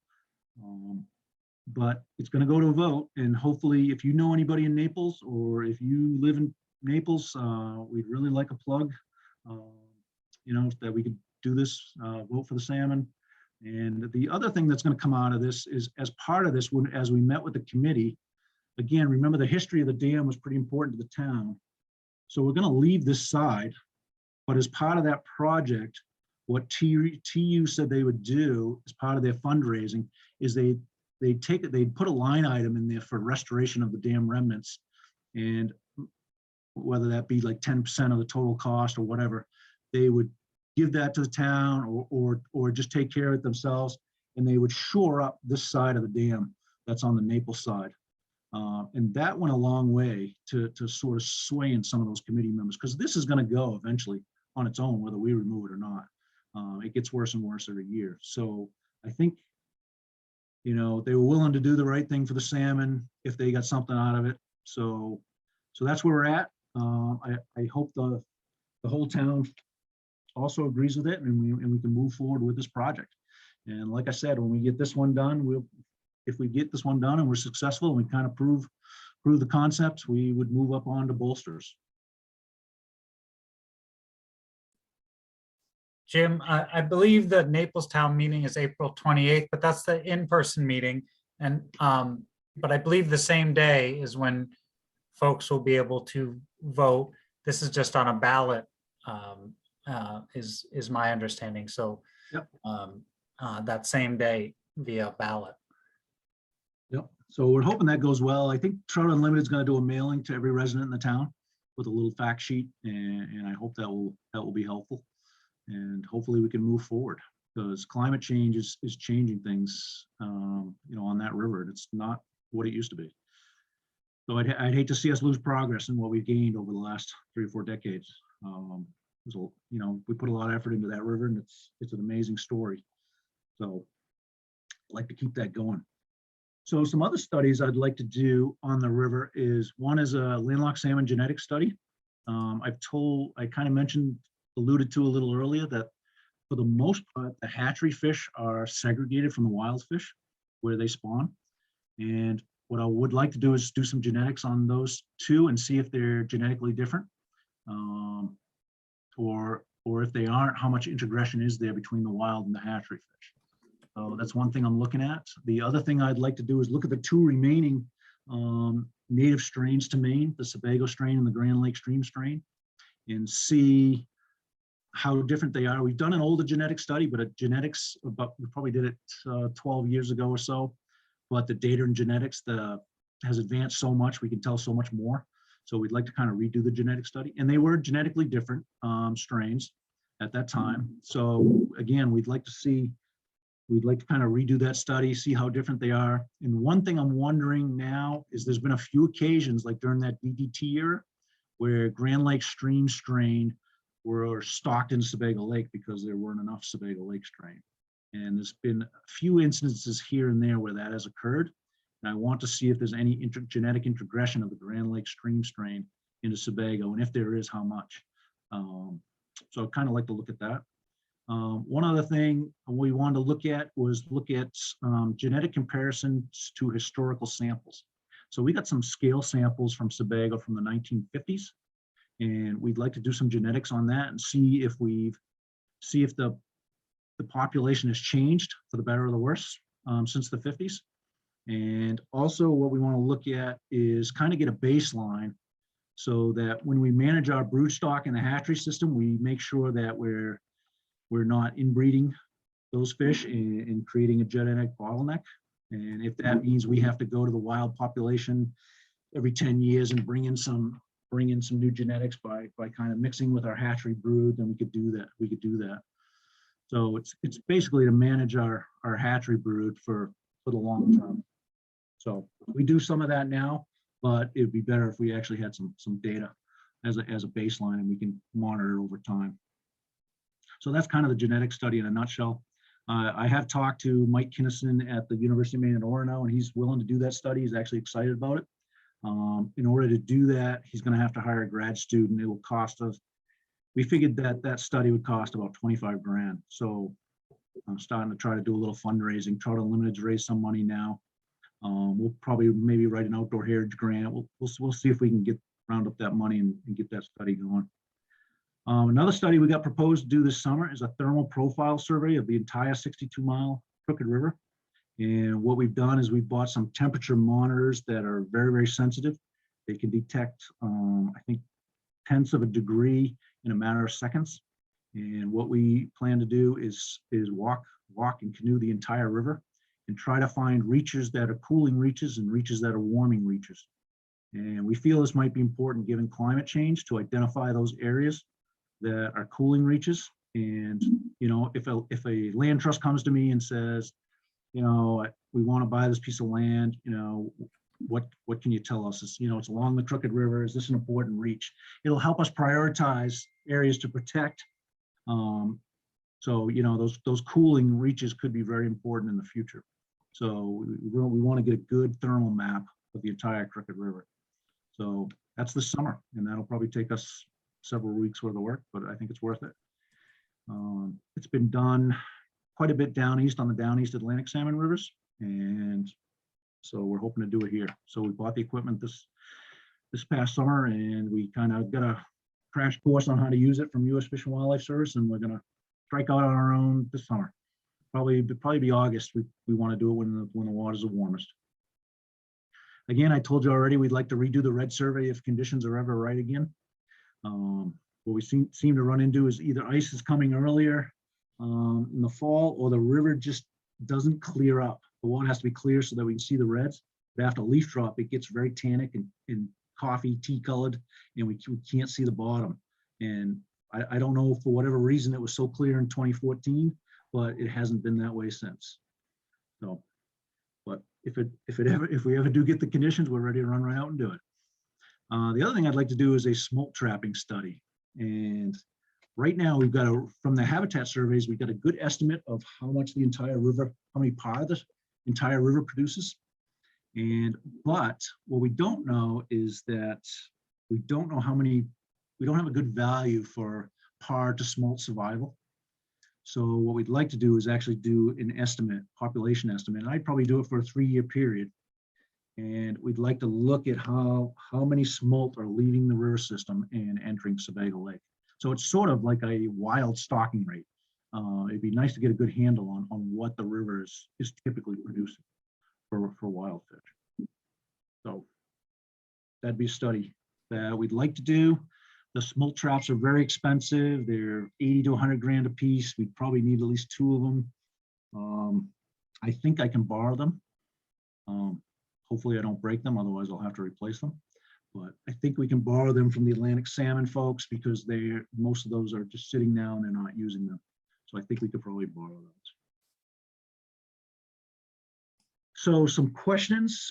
But it's going to go to a vote, and hopefully if you know anybody in Naples or if you live in Naples, we'd really like a plug, that we could do this, vote for the salmon. And the other thing that's going to come out of this is, as part of this, as we met with the committee, again, remember the history of the dam was pretty important to the town. So we're going to leave this side, but as part of that project, what TU said they would do as part of their fundraising is they'd put a line item in there for restoration of the dam remnants, and whether that be like 10% of the total cost or whatever, they would give that to the town or just take care of it themselves, and they would shore up this side of the dam that's on the Naples side. And that went a long way to sort of sway in some of those committee members, because this is going to go eventually on its own, whether we remove it or not. It gets worse and worse every year. So I think, they were willing to do the right thing for the salmon if they got something out of it. So that's where we're at. I hope the whole town also agrees with it, and we can move forward with this project. And like I said, when we get this one done, if we get this one done and we're successful and we kind of prove the concept, we would move up on to Bolsters. Jim, I believe the Naples Town meeting is April 28th, but that's the in-person meeting. And but I believe the same day is when folks will be able to vote. This is just on a ballot, is my understanding. So yep. That same day via ballot. Yep. So we're hoping that goes well. I think Trout Unlimited is going to do a mailing to every resident in the town with a little fact sheet, and I hope that will be helpful. And hopefully we can move forward, because climate change is changing things, on that river. It's not what it used to be. So I'd hate to see us lose progress in what we've gained over the last 3 or 4 decades. We put a lot of effort into that river, and it's an amazing story. So I'd like to keep that going. So some other studies I'd like to do on the river is, one is a landlocked salmon genetic study. I kind of alluded to a little earlier that for the most part, the hatchery fish are segregated from the wild fish where they spawn. And what I would like to do is do some genetics on those 2 and see if they're genetically different, or if they aren't, how much integration is there between the wild and the hatchery fish. So that's one thing I'm looking at. The other thing I'd like to do is look at the 2 remaining native strains to Maine, the Sebago strain and the Grand Lake stream strain, and see how different they are. We've done an older genetic study, but we probably did it 12 years ago or so. But the data in genetics has advanced so much, we can tell so much more. So we'd like to kind of redo the genetic study. And they were genetically different strains at that time. So again, we'd like to kind of redo that study, see how different they are. And one thing I'm wondering now is, there's been a few occasions, like during that DDT era, where Grand Lake stream strain were stocked in Sebago Lake because there weren't enough Sebago Lake strain. And there's been a few instances here and there where that has occurred. And I want to see if there's any genetic introgression of the Grand Lake stream strain into Sebago, and if there is, how much. So I'd kind of like to look at that. One other thing we wanted to look at was genetic comparisons to historical samples. So we got some scale samples from Sebago from the 1950s, and we'd like to do some genetics on that and see if the population has changed for the better or the worse since the 50s. And also what we want to look at is kind of get a baseline so that when we manage our brood stock in the hatchery system, we make sure that we're not inbreeding those fish and creating a genetic bottleneck. And if that means we have to go to the wild population every 10 years and bring in some new genetics by kind of mixing with our hatchery brood, then we could do that. So it's basically to manage our hatchery brood for the long term. So we do some of that now, but it'd be better if we actually had some data as a baseline and we can monitor it over time. So that's kind of the genetic study in a nutshell. I have talked to Mike Kinnison at the University of Maine at Orono, and he's willing to do that study. He's actually excited about it. In order to do that, he's going to have to hire a grad student. It will cost us, we figured that study would cost about 25 grand. So I'm starting to try to do a little fundraising, Trout Unlimited to raise some money now. We'll probably maybe write an outdoor heritage grant. We'll see if we can round up that money and get that study going. Another study we got proposed to do this summer is a thermal profile survey of the entire 62-mile Crooked River. And what we've done is we've bought some temperature monitors that are very, very sensitive. They can detect, I think, tenths of a degree in a matter of seconds. And what we plan to do is walk and canoe the entire river and try to find reaches that are cooling reaches and reaches that are warming reaches. And we feel this might be important given climate change to identify those areas that are cooling reaches. And, you know, if a land trust comes to me and says, you know, we want to buy this piece of land, you know, what can you tell us? It's, you know, it's along the Crooked River. Is this an important reach? It'll help us prioritize areas to protect. So, you know, those cooling reaches could be very important in the future. So we want to get a good thermal map of the entire Crooked River. So that's this summer, and that'll probably take us several weeks worth of work, but I think it's worth it. It's been done quite a bit down east on the down east Atlantic salmon rivers, and so we're hoping to do it here. So we bought the equipment this past summer, and we kind of got a crash course on how to use it from U.S. Fish and Wildlife Service, and we're going to strike out on our own this summer. Probably be August. We want to do it when the waters are warmest. Again, I told you already we'd like to redo the red survey if conditions are ever right again. What we seem to run into is either ice is coming earlier in the fall, or the river just doesn't clear up. The water has to be clear so that we can see the reds. But after leaf drop, it gets very tannic and coffee tea colored, and we can't see the bottom. And I don't know for whatever reason it was so clear in 2014, but it hasn't been that way since. So, but if we ever do get the conditions, we're ready to run right out and do it. The other thing I'd like to do is a smolt trapping study. And right now we've got from the habitat surveys, we've got a good estimate of how much the entire river, how many par the entire river produces. But what we don't know is that we don't know how many, we don't have a good value for par to smolt survival. So what we'd like to do is actually do an estimate, population estimate. And I'd probably do it for a 3-year period. And we'd like to look at how many smolt are leaving the river system and entering Sebago Lake. So it's sort of like a wild stocking rate. It'd be nice to get a good handle on what the river is typically producing for wild fish. So that'd be a study that we'd like to do. The smolt traps are very expensive. They're 80 to 100 grand a piece. We'd probably need at least 2 of them. I think I can borrow them. Hopefully I don't break them, otherwise I'll have to replace them. But I think we can borrow them from the Atlantic salmon folks because most of those are just sitting now and they're not using them. So I think we could probably borrow those. So some questions.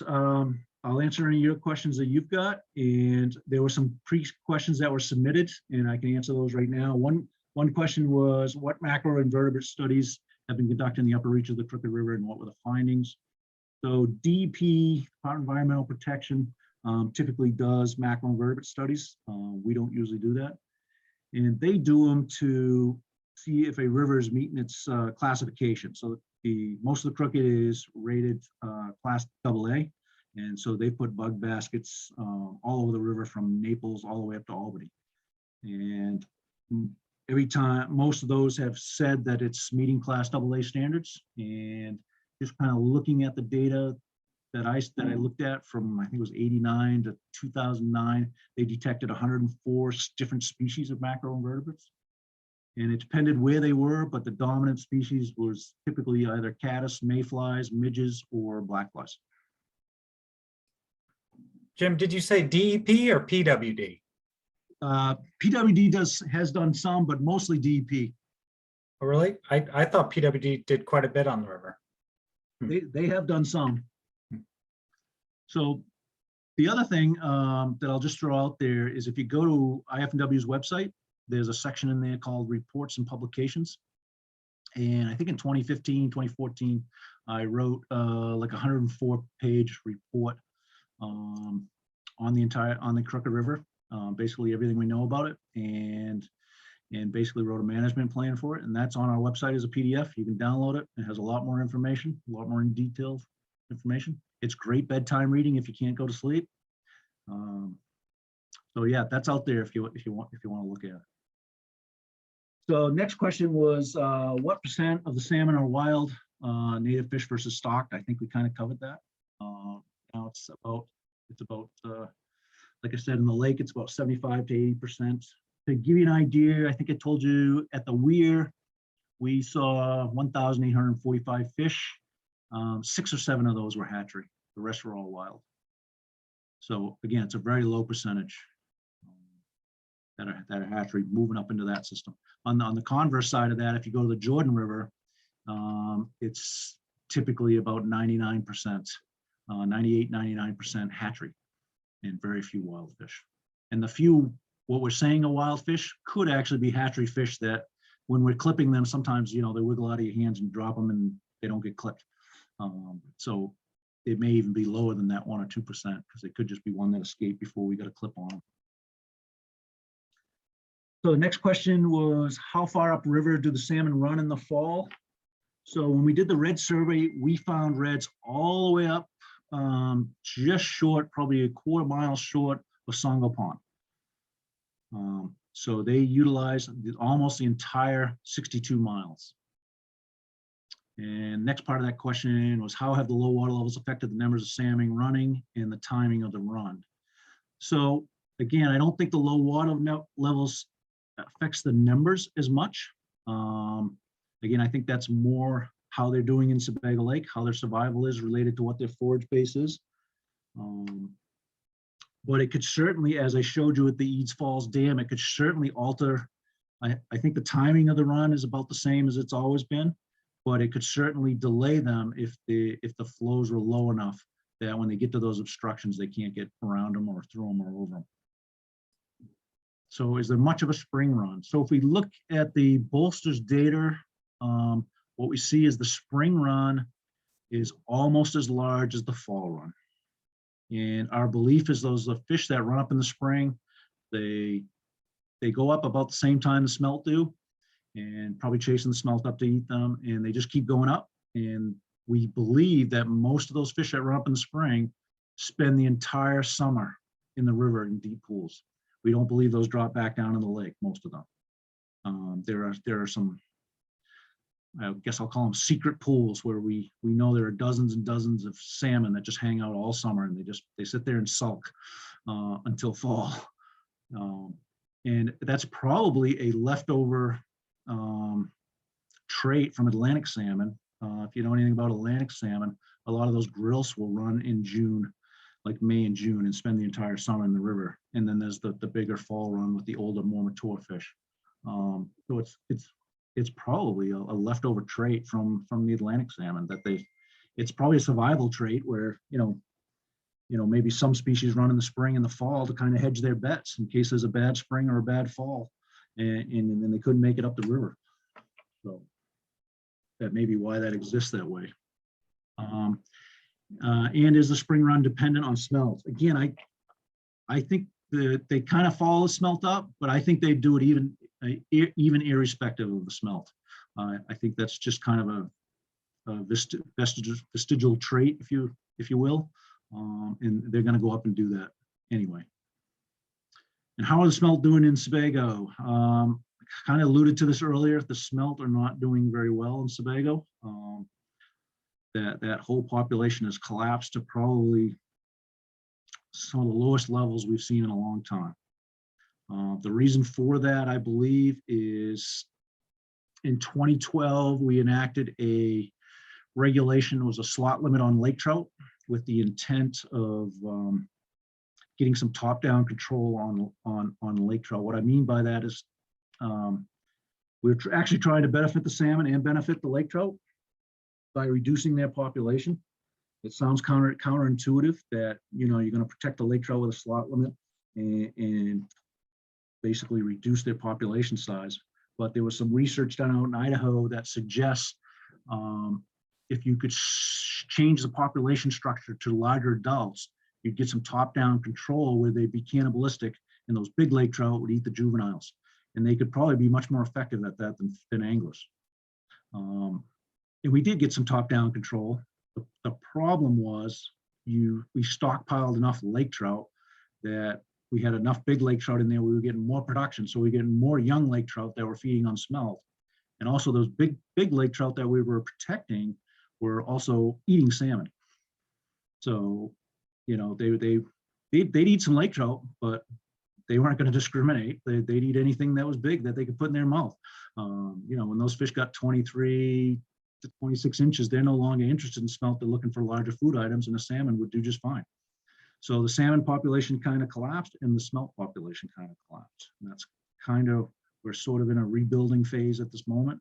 I'll answer any of your questions that you've got. And there were some questions that were submitted, and I can answer those right now. One question was, what macroinvertebrate studies have been conducted in the upper reach of the Crooked River, and what were the findings? So DEP, Department of Environmental Protection, typically does macroinvertebrate studies. We don't usually do that. And they do them to see if a river is meeting its classification. So most of the crooked is rated class AA. And so they put bug baskets all over the river from Naples all the way up to Albany. And every time, most of those have said that it's meeting class AA standards. And just kind of looking at the data that I looked at from, I think it was 89 to 2009, they detected 104 different species of macroinvertebrates. And it depended where they were, but the dominant species was typically either caddis, mayflies, midges, or blackflies. Jim, did you say DEP or PWD? PWD has done some, but mostly DEP. Oh, really? I thought PWD did quite a bit on the river. They have done some. So the other thing that I'll just throw out there is if you go to IFW's website, there's a section in there called reports and publications. And I think in 2015, 2014, I wrote like a 104-page report on the Crooked River, basically everything we know about it, and basically wrote a management plan for it. And that's on our website as a PDF. You can download it. It has a lot more information, a lot more in detailed information. It's great bedtime reading if you can't go to sleep. So yeah, that's out there if you want to look at it. So next question was what % of the salmon are wild, native fish versus stocked? I think we kind of covered that. Now it's about like I said, in the lake, it's about 75 to 80%. To give you an idea, I think I told you at the Weir, we saw 1,845 fish. 6 or 7 of those were hatchery. The rest were all wild. So again, it's a very low percentage that are hatchery moving up into that system. On the converse side of that, if you go to the Jordan River, it's typically about 99%, 98, 99% hatchery and very few wild fish. And the few, what we're saying are wild fish could actually be hatchery fish that when we're clipping them, sometimes, they wiggle out of your hands and drop them and they don't get clipped. So it may even be lower than that 1 or 2% because it could just be one that escaped before we got a clip on them. So the next question was, how far upriver do the salmon run in the fall? So when we did the red survey, we found reds all the way up just short, probably a quarter mile short of Songo Pond. So they utilize almost the entire 62 miles. And next part of that question was, how have the low water levels affected the numbers of salmon running and the timing of the run? So again, I don't think the low water levels affects the numbers as much. Again, I think that's more how they're doing in Sebago Lake, how their survival is related to what their forage base is. But it could certainly, as I showed you at the Eads Falls Dam, it could certainly alter. I think the timing of the run is about the same as it's always been, but it could certainly delay them if the flows were low enough that when they get to those obstructions, they can't get around them or through them or over them. So is there much of a spring run? So if we look at the Bolsters data, what we see is the spring run is almost as large as the fall run. And our belief is the fish that run up in the spring, they go up about the same time the smelt do, and probably chasing the smelt up to eat them, and they just keep going up. And we believe that most of those fish that run up in the spring spend the entire summer in the river in deep pools. We don't believe those drop back down in the lake, most of them. There are some, I guess I'll call them secret pools, where we know there are dozens and dozens of salmon that just hang out all summer, and they sit there and sulk until fall. And that's probably a leftover trait from Atlantic salmon. If you know anything about Atlantic salmon, a lot of those grills will run in June, like May and June, and spend the entire summer in the river. And then there's the bigger fall run with the older, more mature fish. So it's probably a leftover trait from the Atlantic salmon that it's probably a survival trait where, maybe some species run in the spring and the fall to kind of hedge their bets in case there's a bad spring or a bad fall, and then they couldn't make it up the river. So that may be why that exists that way. And is the spring run dependent on smells? Again, I think they kind of follow the smelt up, but I think they do it even irrespective of the smelt. I think that's just kind of a vestigial trait, if you will, and they're going to go up and do that anyway. And how are the smelt doing in Sebago? Kind of alluded to this earlier. The smelt are not doing very well in Sebago. That whole population has collapsed to probably some of the lowest levels we've seen in a long time. The reason for that, I believe, is in 2012, we enacted a regulation, was a slot limit on lake trout with the intent of getting some top-down control on lake trout. What I mean by that is we're actually trying to benefit the salmon and benefit the lake trout by reducing their population. It sounds counterintuitive that, you know, you're going to protect the lake trout with a slot limit and basically reduce their population size. But there was some research done out in Idaho that suggests if you could change the population structure to larger adults, you'd get some top-down control where they'd be cannibalistic, and those big lake trout would eat the juveniles. And they could probably be much more effective at that than anglers. And we did get some top-down control. The problem was we stockpiled enough lake trout that we had enough big lake trout in there. We were getting more production. So we were getting more young lake trout that were feeding on smelt. And also those big lake trout that we were protecting were also eating salmon. So, you know, they'd eat some lake trout, but they weren't going to discriminate. They'd eat anything that was big that they could put in their mouth. You know, when those fish got 23 to 26 inches, they're no longer interested in smelt. They're looking for larger food items, and the salmon would do just fine. So the salmon population kind of collapsed and the smelt population kind of collapsed. And that's kind of, we're sort of in a rebuilding phase at this moment.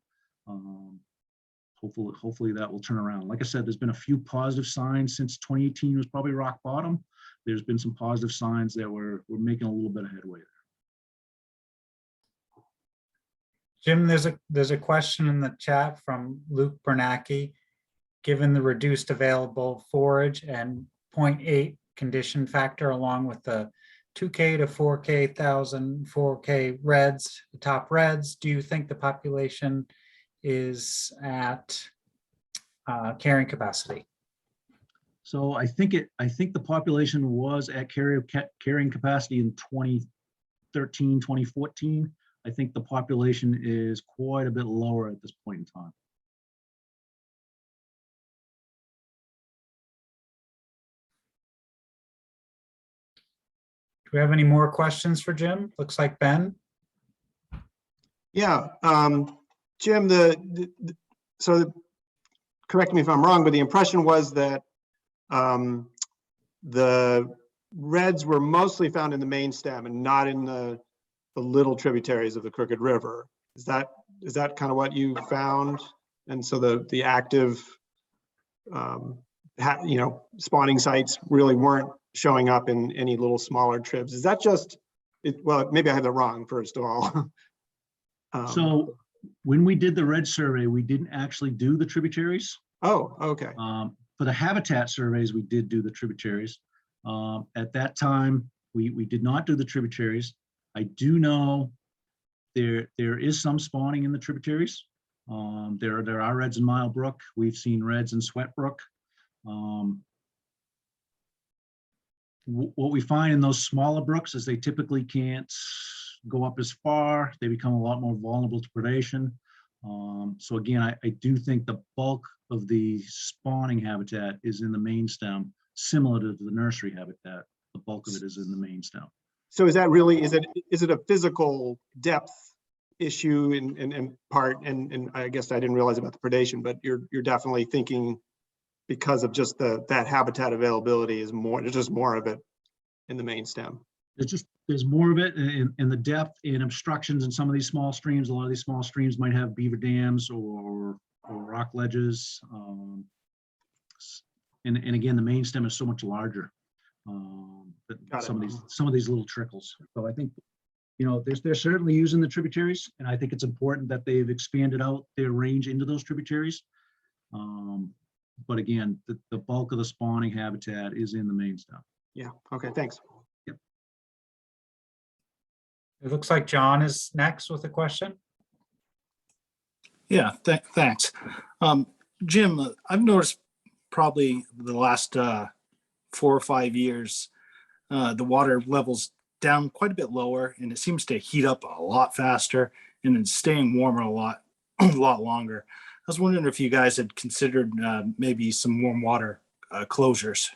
Hopefully that will turn around. Like I said, there's been a few positive signs since 2018 was probably rock bottom. There's been some positive signs that we're making a little bit of headway there. Jim, there's a question in the chat from Luke Bernacki. Given the reduced available forage and 0.8 condition factor, along with the 2K to 4K 4K reds, the top reds, do you think the population is at carrying capacity? So I think the population was at carrying capacity in 2013, 2014. I think the population is quite a bit lower at this point in time. Do we have any more questions for Jim? Looks like Ben. Yeah, Jim, so correct me if I'm wrong, but the impression was that the reds were mostly found in the main stem and not in the little tributaries of the Crooked River. Is that kind of what you found? And so the active, you know, spawning sites really weren't showing up in any little smaller tribs. Is that just it? Well, maybe I have that wrong, first of all. So when we did the red survey, we didn't actually do the tributaries. Oh, okay. For the habitat surveys, we did do the tributaries. At that time, we did not do the tributaries. I do know there is some spawning in the tributaries. There are reds in Mile Brook. We've seen reds in Sweat Brook. What we find in those smaller brooks is they typically can't go up as far. They become a lot more vulnerable to predation. So again, I do think the bulk of the spawning habitat is in the main stem, similar to the nursery habitat. The bulk of it is in the main stem. So is that really, is it a physical depth issue in part? And I guess I didn't realize about the predation, but you're definitely thinking because of just that habitat availability is more, there's just more of it in the main stem. There's more of it in the depth and obstructions in some of these small streams. A lot of these small streams might have beaver dams or rock ledges. And again, the main stem is so much larger than some of these little trickles. So I think, you know, they're certainly using the tributaries, and I think it's important that they've expanded out their range into those tributaries. But again, the bulk of the spawning habitat is in the main stem. Yeah. Okay. Thanks. It looks like John is next with a question. Yeah, thanks. Jim, I've noticed probably the last 4 or 5 years, the water level's down quite a bit lower, and it seems to heat up a lot faster and it's staying warmer a lot, a lot longer. I was wondering if you guys had considered maybe some warm water closures.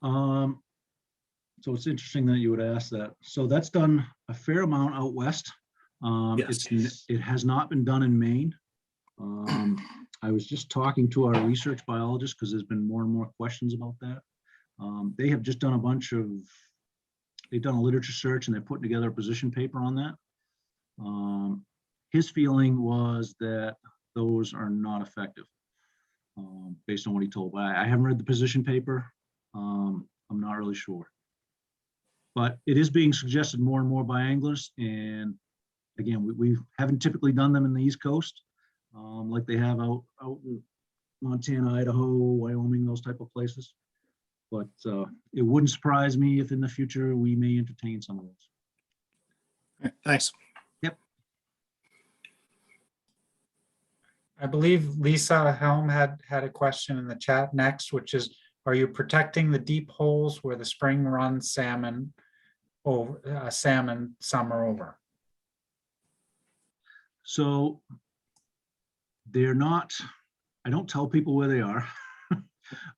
So it's interesting that you would ask that. So that's done a fair amount out west. Yes. It has not been done in Maine. I was just talking to our research biologist because there's been more and more questions about that. They have just done they've done a literature search and they're putting together a position paper on that. His feeling was that those are not effective, based on what he told me. I haven't read the position paper. I'm not really sure. But it is being suggested more and more by anglers. And again, we haven't typically done them in the East Coast, like they have out in Montana, Idaho, Wyoming, those type of places. But it wouldn't surprise me if in the future we may entertain some of those. All right, thanks. Yep. I believe Lisa Helm had a question in the chat next, which is, are you protecting the deep holes where the spring run salmon summer over? So they're not, I don't tell people where they are,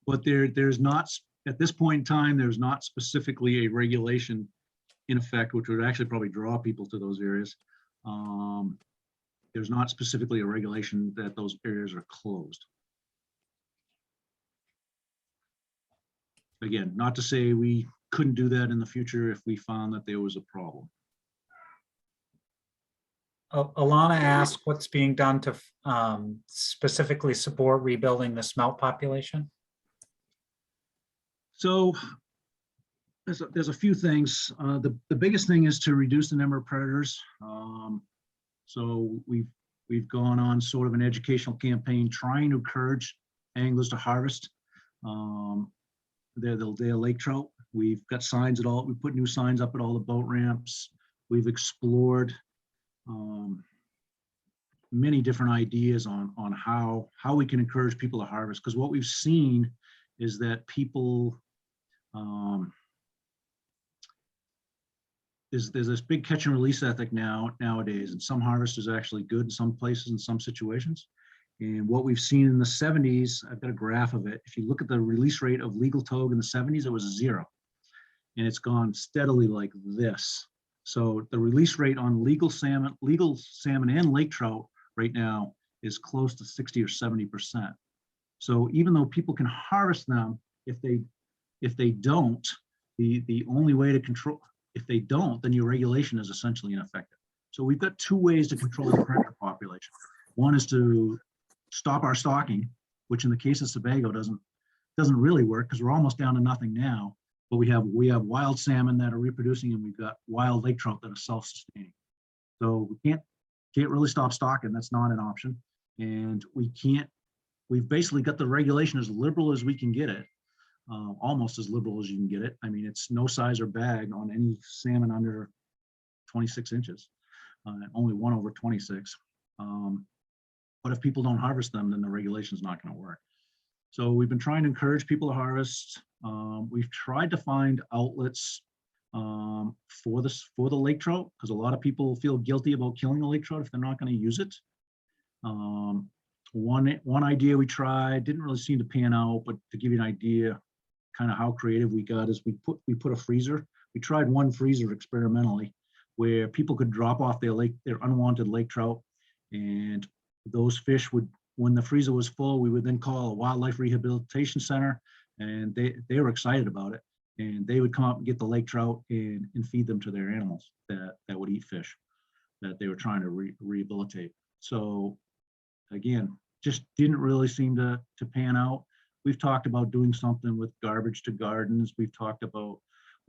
but there's not, at this point in time, there's not specifically a regulation in effect, which would actually probably draw people to those areas. There's not specifically a regulation that those areas are closed. Again, not to say we couldn't do that in the future if we found that there was a problem. Alana asked what's being done to specifically support rebuilding the smelt population. So there's a few things. The biggest thing is to reduce the number of predators. So we've gone on sort of an educational campaign trying to encourage anglers to harvest their lake trout. We've got signs at all, we put new signs up at all the boat ramps. We've explored many different ideas on how we can encourage people to harvest. Because what we've seen is that people, there's this big catch and release ethic nowadays, and some harvest is actually good in some places in some situations. And what we've seen in the 70s, I've got a graph of it. If you look at the release rate of legal togue in the 70s, it was 0. And it's gone steadily like this. So the release rate on legal salmon and lake trout right now is close to 60 or 70%. So even though people can harvest them, if they don't, the only way to control, if they don't, then your regulation is essentially ineffective. So we've got two ways to control the predator population. One is to stop our stocking, which in the case of Sebago doesn't really work because we're almost down to nothing now. But we have wild salmon that are reproducing, and we've got wild lake trout that are self-sustaining. So we can't really stop stocking. That's not an option. And we've basically got the regulation as liberal as we can get it, almost as liberal as you can get it. I mean, it's no size or bag on any salmon under 26 inches, only one over 26. But if people don't harvest them, then the regulation is not going to work. So we've been trying to encourage people to harvest. We've tried to find outlets for the lake trout, because a lot of people feel guilty about killing the lake trout if they're not going to use it. One idea we tried didn't really seem to pan out, but to give you an idea kind of how creative we got is we put a freezer. We tried one freezer experimentally where people could drop off their unwanted lake trout, and those fish would, when the freezer was full, we would then call a wildlife rehabilitation center, and they were excited about it. And they would come up and get the lake trout and feed them to their animals that would eat fish that they were trying to rehabilitate. So again, just didn't really seem to pan out. We've talked about doing something with garbage to gardens. We've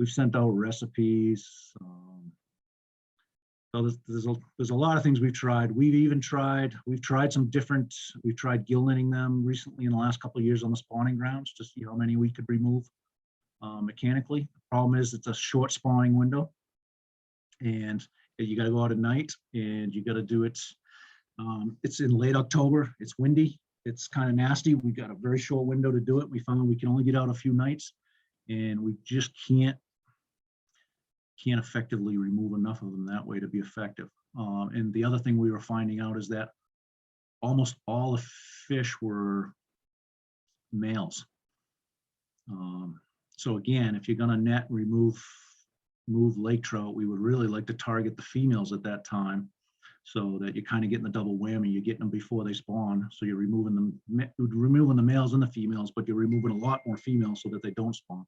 sent out recipes. So there's a lot of things we've tried. We've tried gill netting them recently in the last couple of years on the spawning grounds to see how many we could remove mechanically. The problem is it's a short spawning window. And you got to go out at night, and you got to do it. It's in late October. It's windy. It's kind of nasty. We got a very short window to do it. We found we can only get out a few nights, and we just can't effectively remove enough of them that way to be effective. And the other thing we were finding out is that almost all the fish were males. So again, if you're going to net remove lake trout, we would really like to target the females at that time, so that you're kind of getting the double whammy. You're getting them before they spawn, so you're removing the males and the females, but you're removing a lot more females so that they don't spawn.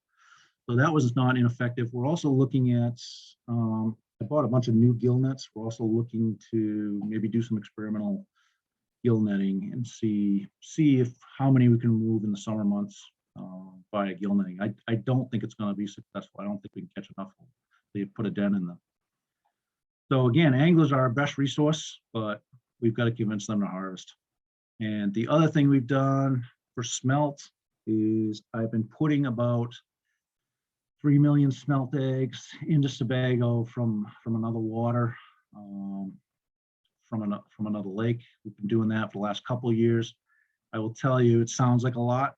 So that was not ineffective. We're also looking at, I bought a bunch of new gill nets. We're also looking to maybe do some experimental gill netting and see if how many we can remove in the summer months by gill netting. I don't think it's going to be successful. I don't think we can catch enough. They put a dent in them. So again, anglers are our best resource, but we've got to convince them to harvest. And the other thing we've done for smelt is I've been putting about 3 million smelt eggs into Sebago from another water, from another lake. We've been doing that for the last couple of years. I will tell you, it sounds like a lot,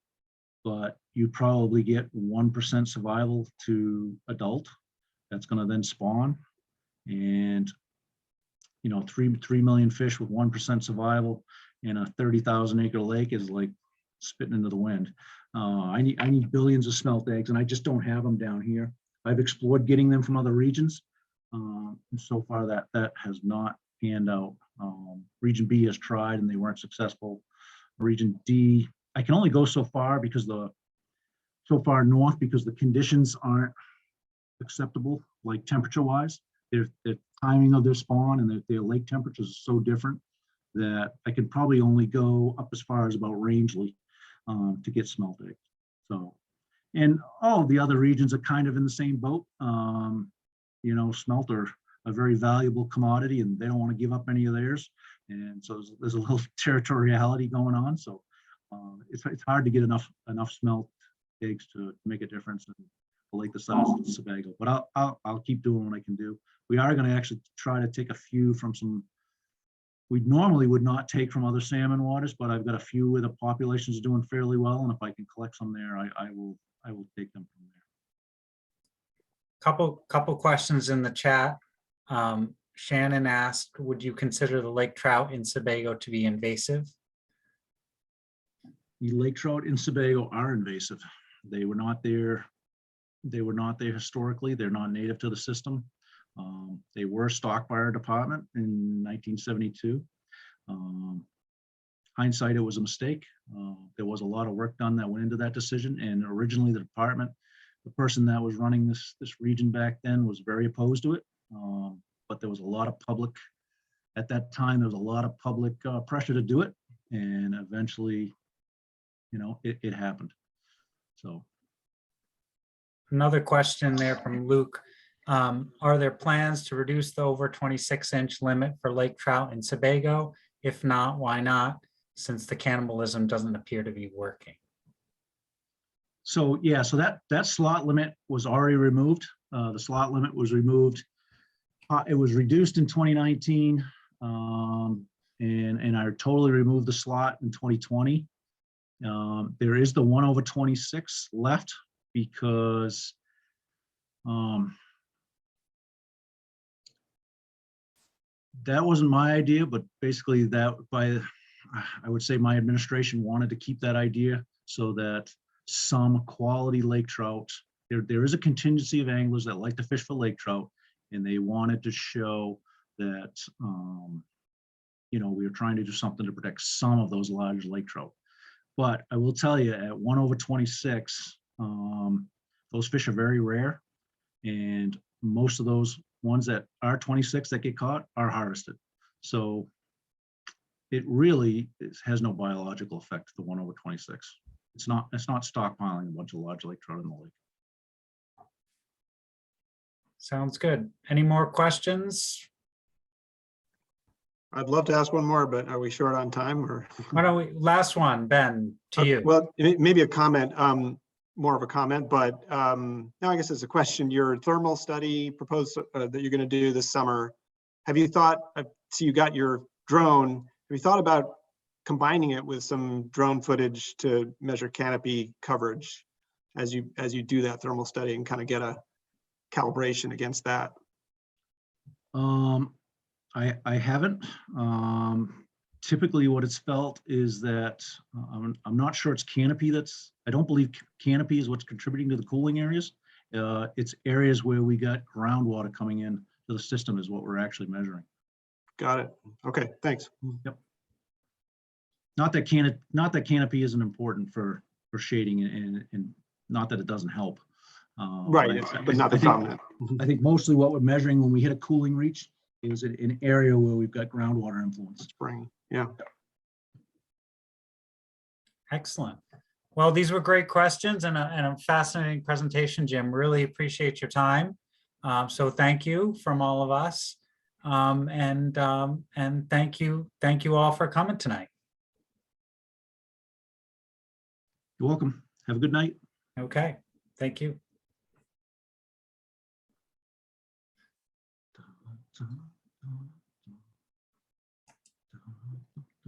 but you probably get 1% survival to adult. That's going to then spawn, and 3 million fish with 1% survival in a 30,000 acre lake is like spitting into the wind. I need billions of smelt eggs, and I just don't have them down here. I've explored getting them from other regions, and so far that has not panned out. Region B has tried, and they weren't successful. Region D, I can only go so far because so far north, because the conditions aren't acceptable, like temperature-wise. The timing of their spawn and their lake temperatures is so different that I could probably only go up as far as about Rangeley to get smelt eggs. So, and all the other regions are kind of in the same boat. Smelt are a very valuable commodity, and they don't want to give up any of theirs. And so there's a little territoriality going on. So it's hard to get enough smelt eggs to make a difference in a lake the size of Sebago. But I'll keep doing what I can do. We are going to actually try to take a few from some we normally would not take from other salmon waters, but I've got a few where the population is doing fairly well, and if I can collect some there, I will take them from there. Couple questions in the chat. Shannon asked, would you consider the lake trout in Sebago to be invasive? The lake trout in Sebago are invasive. They were not there. They were not there historically. They're not native to the system. They were stocked by our department in 1972. Hindsight, it was a mistake. There was a lot of work done that went into that decision, and originally the department, the person that was running this region back then, was very opposed to it. But there was a lot of public, at that time, there was a lot of public pressure to do it, and eventually, it happened. So. Another question there from Luke. Are there plans to reduce the over 26-inch limit for lake trout in Sebago? If not, why not? Since the cannibalism doesn't appear to be working. So yeah, so that slot limit was already removed. The slot limit was removed. It was reduced in 2019, and I totally removed the slot in 2020. There is the 1/26 left because that wasn't my idea, but basically I would say my administration wanted to keep that idea so that some quality lake trout, there is a contingency of anglers that like to fish for lake trout, and they wanted to show that, we were trying to do something to protect some of those large lake trout. But I will tell you, at 1/26, those fish are very rare, and most of those ones that are 26 that get caught are harvested. So it really has no biological effect, the 1/26. It's not stockpiling a bunch of large lake trout in the lake. Sounds good. Any more questions? I'd love to ask one more, but are we short on time or? Why don't we, last one, Ben, to you. Well, maybe a comment. more of a comment, but now I guess it's a question. Your thermal study proposed that you're going to do this summer. Have you thought, so you got your drone, have you thought about combining it with some drone footage to measure canopy coverage as you do that thermal study and kind of get a calibration against that? I haven't. Typically what it's felt is that I'm not sure it's canopy I don't believe canopy is what's contributing to the cooling areas. It's areas where we got groundwater coming in to the system is what we're actually measuring. Got it. Okay, thanks. Yep. Not that canopy isn't important for shading and not that it doesn't help. Right, but not the prominent. I think mostly what we're measuring when we hit a cooling reach is an area where we've got groundwater influence. Spring, yeah. Excellent. Well, these were great questions and a fascinating presentation, Jim. Really appreciate your time. So thank you from all of us. And thank you all for coming tonight. You're welcome. Have a good night. Okay, thank you. Dun, dun, dun.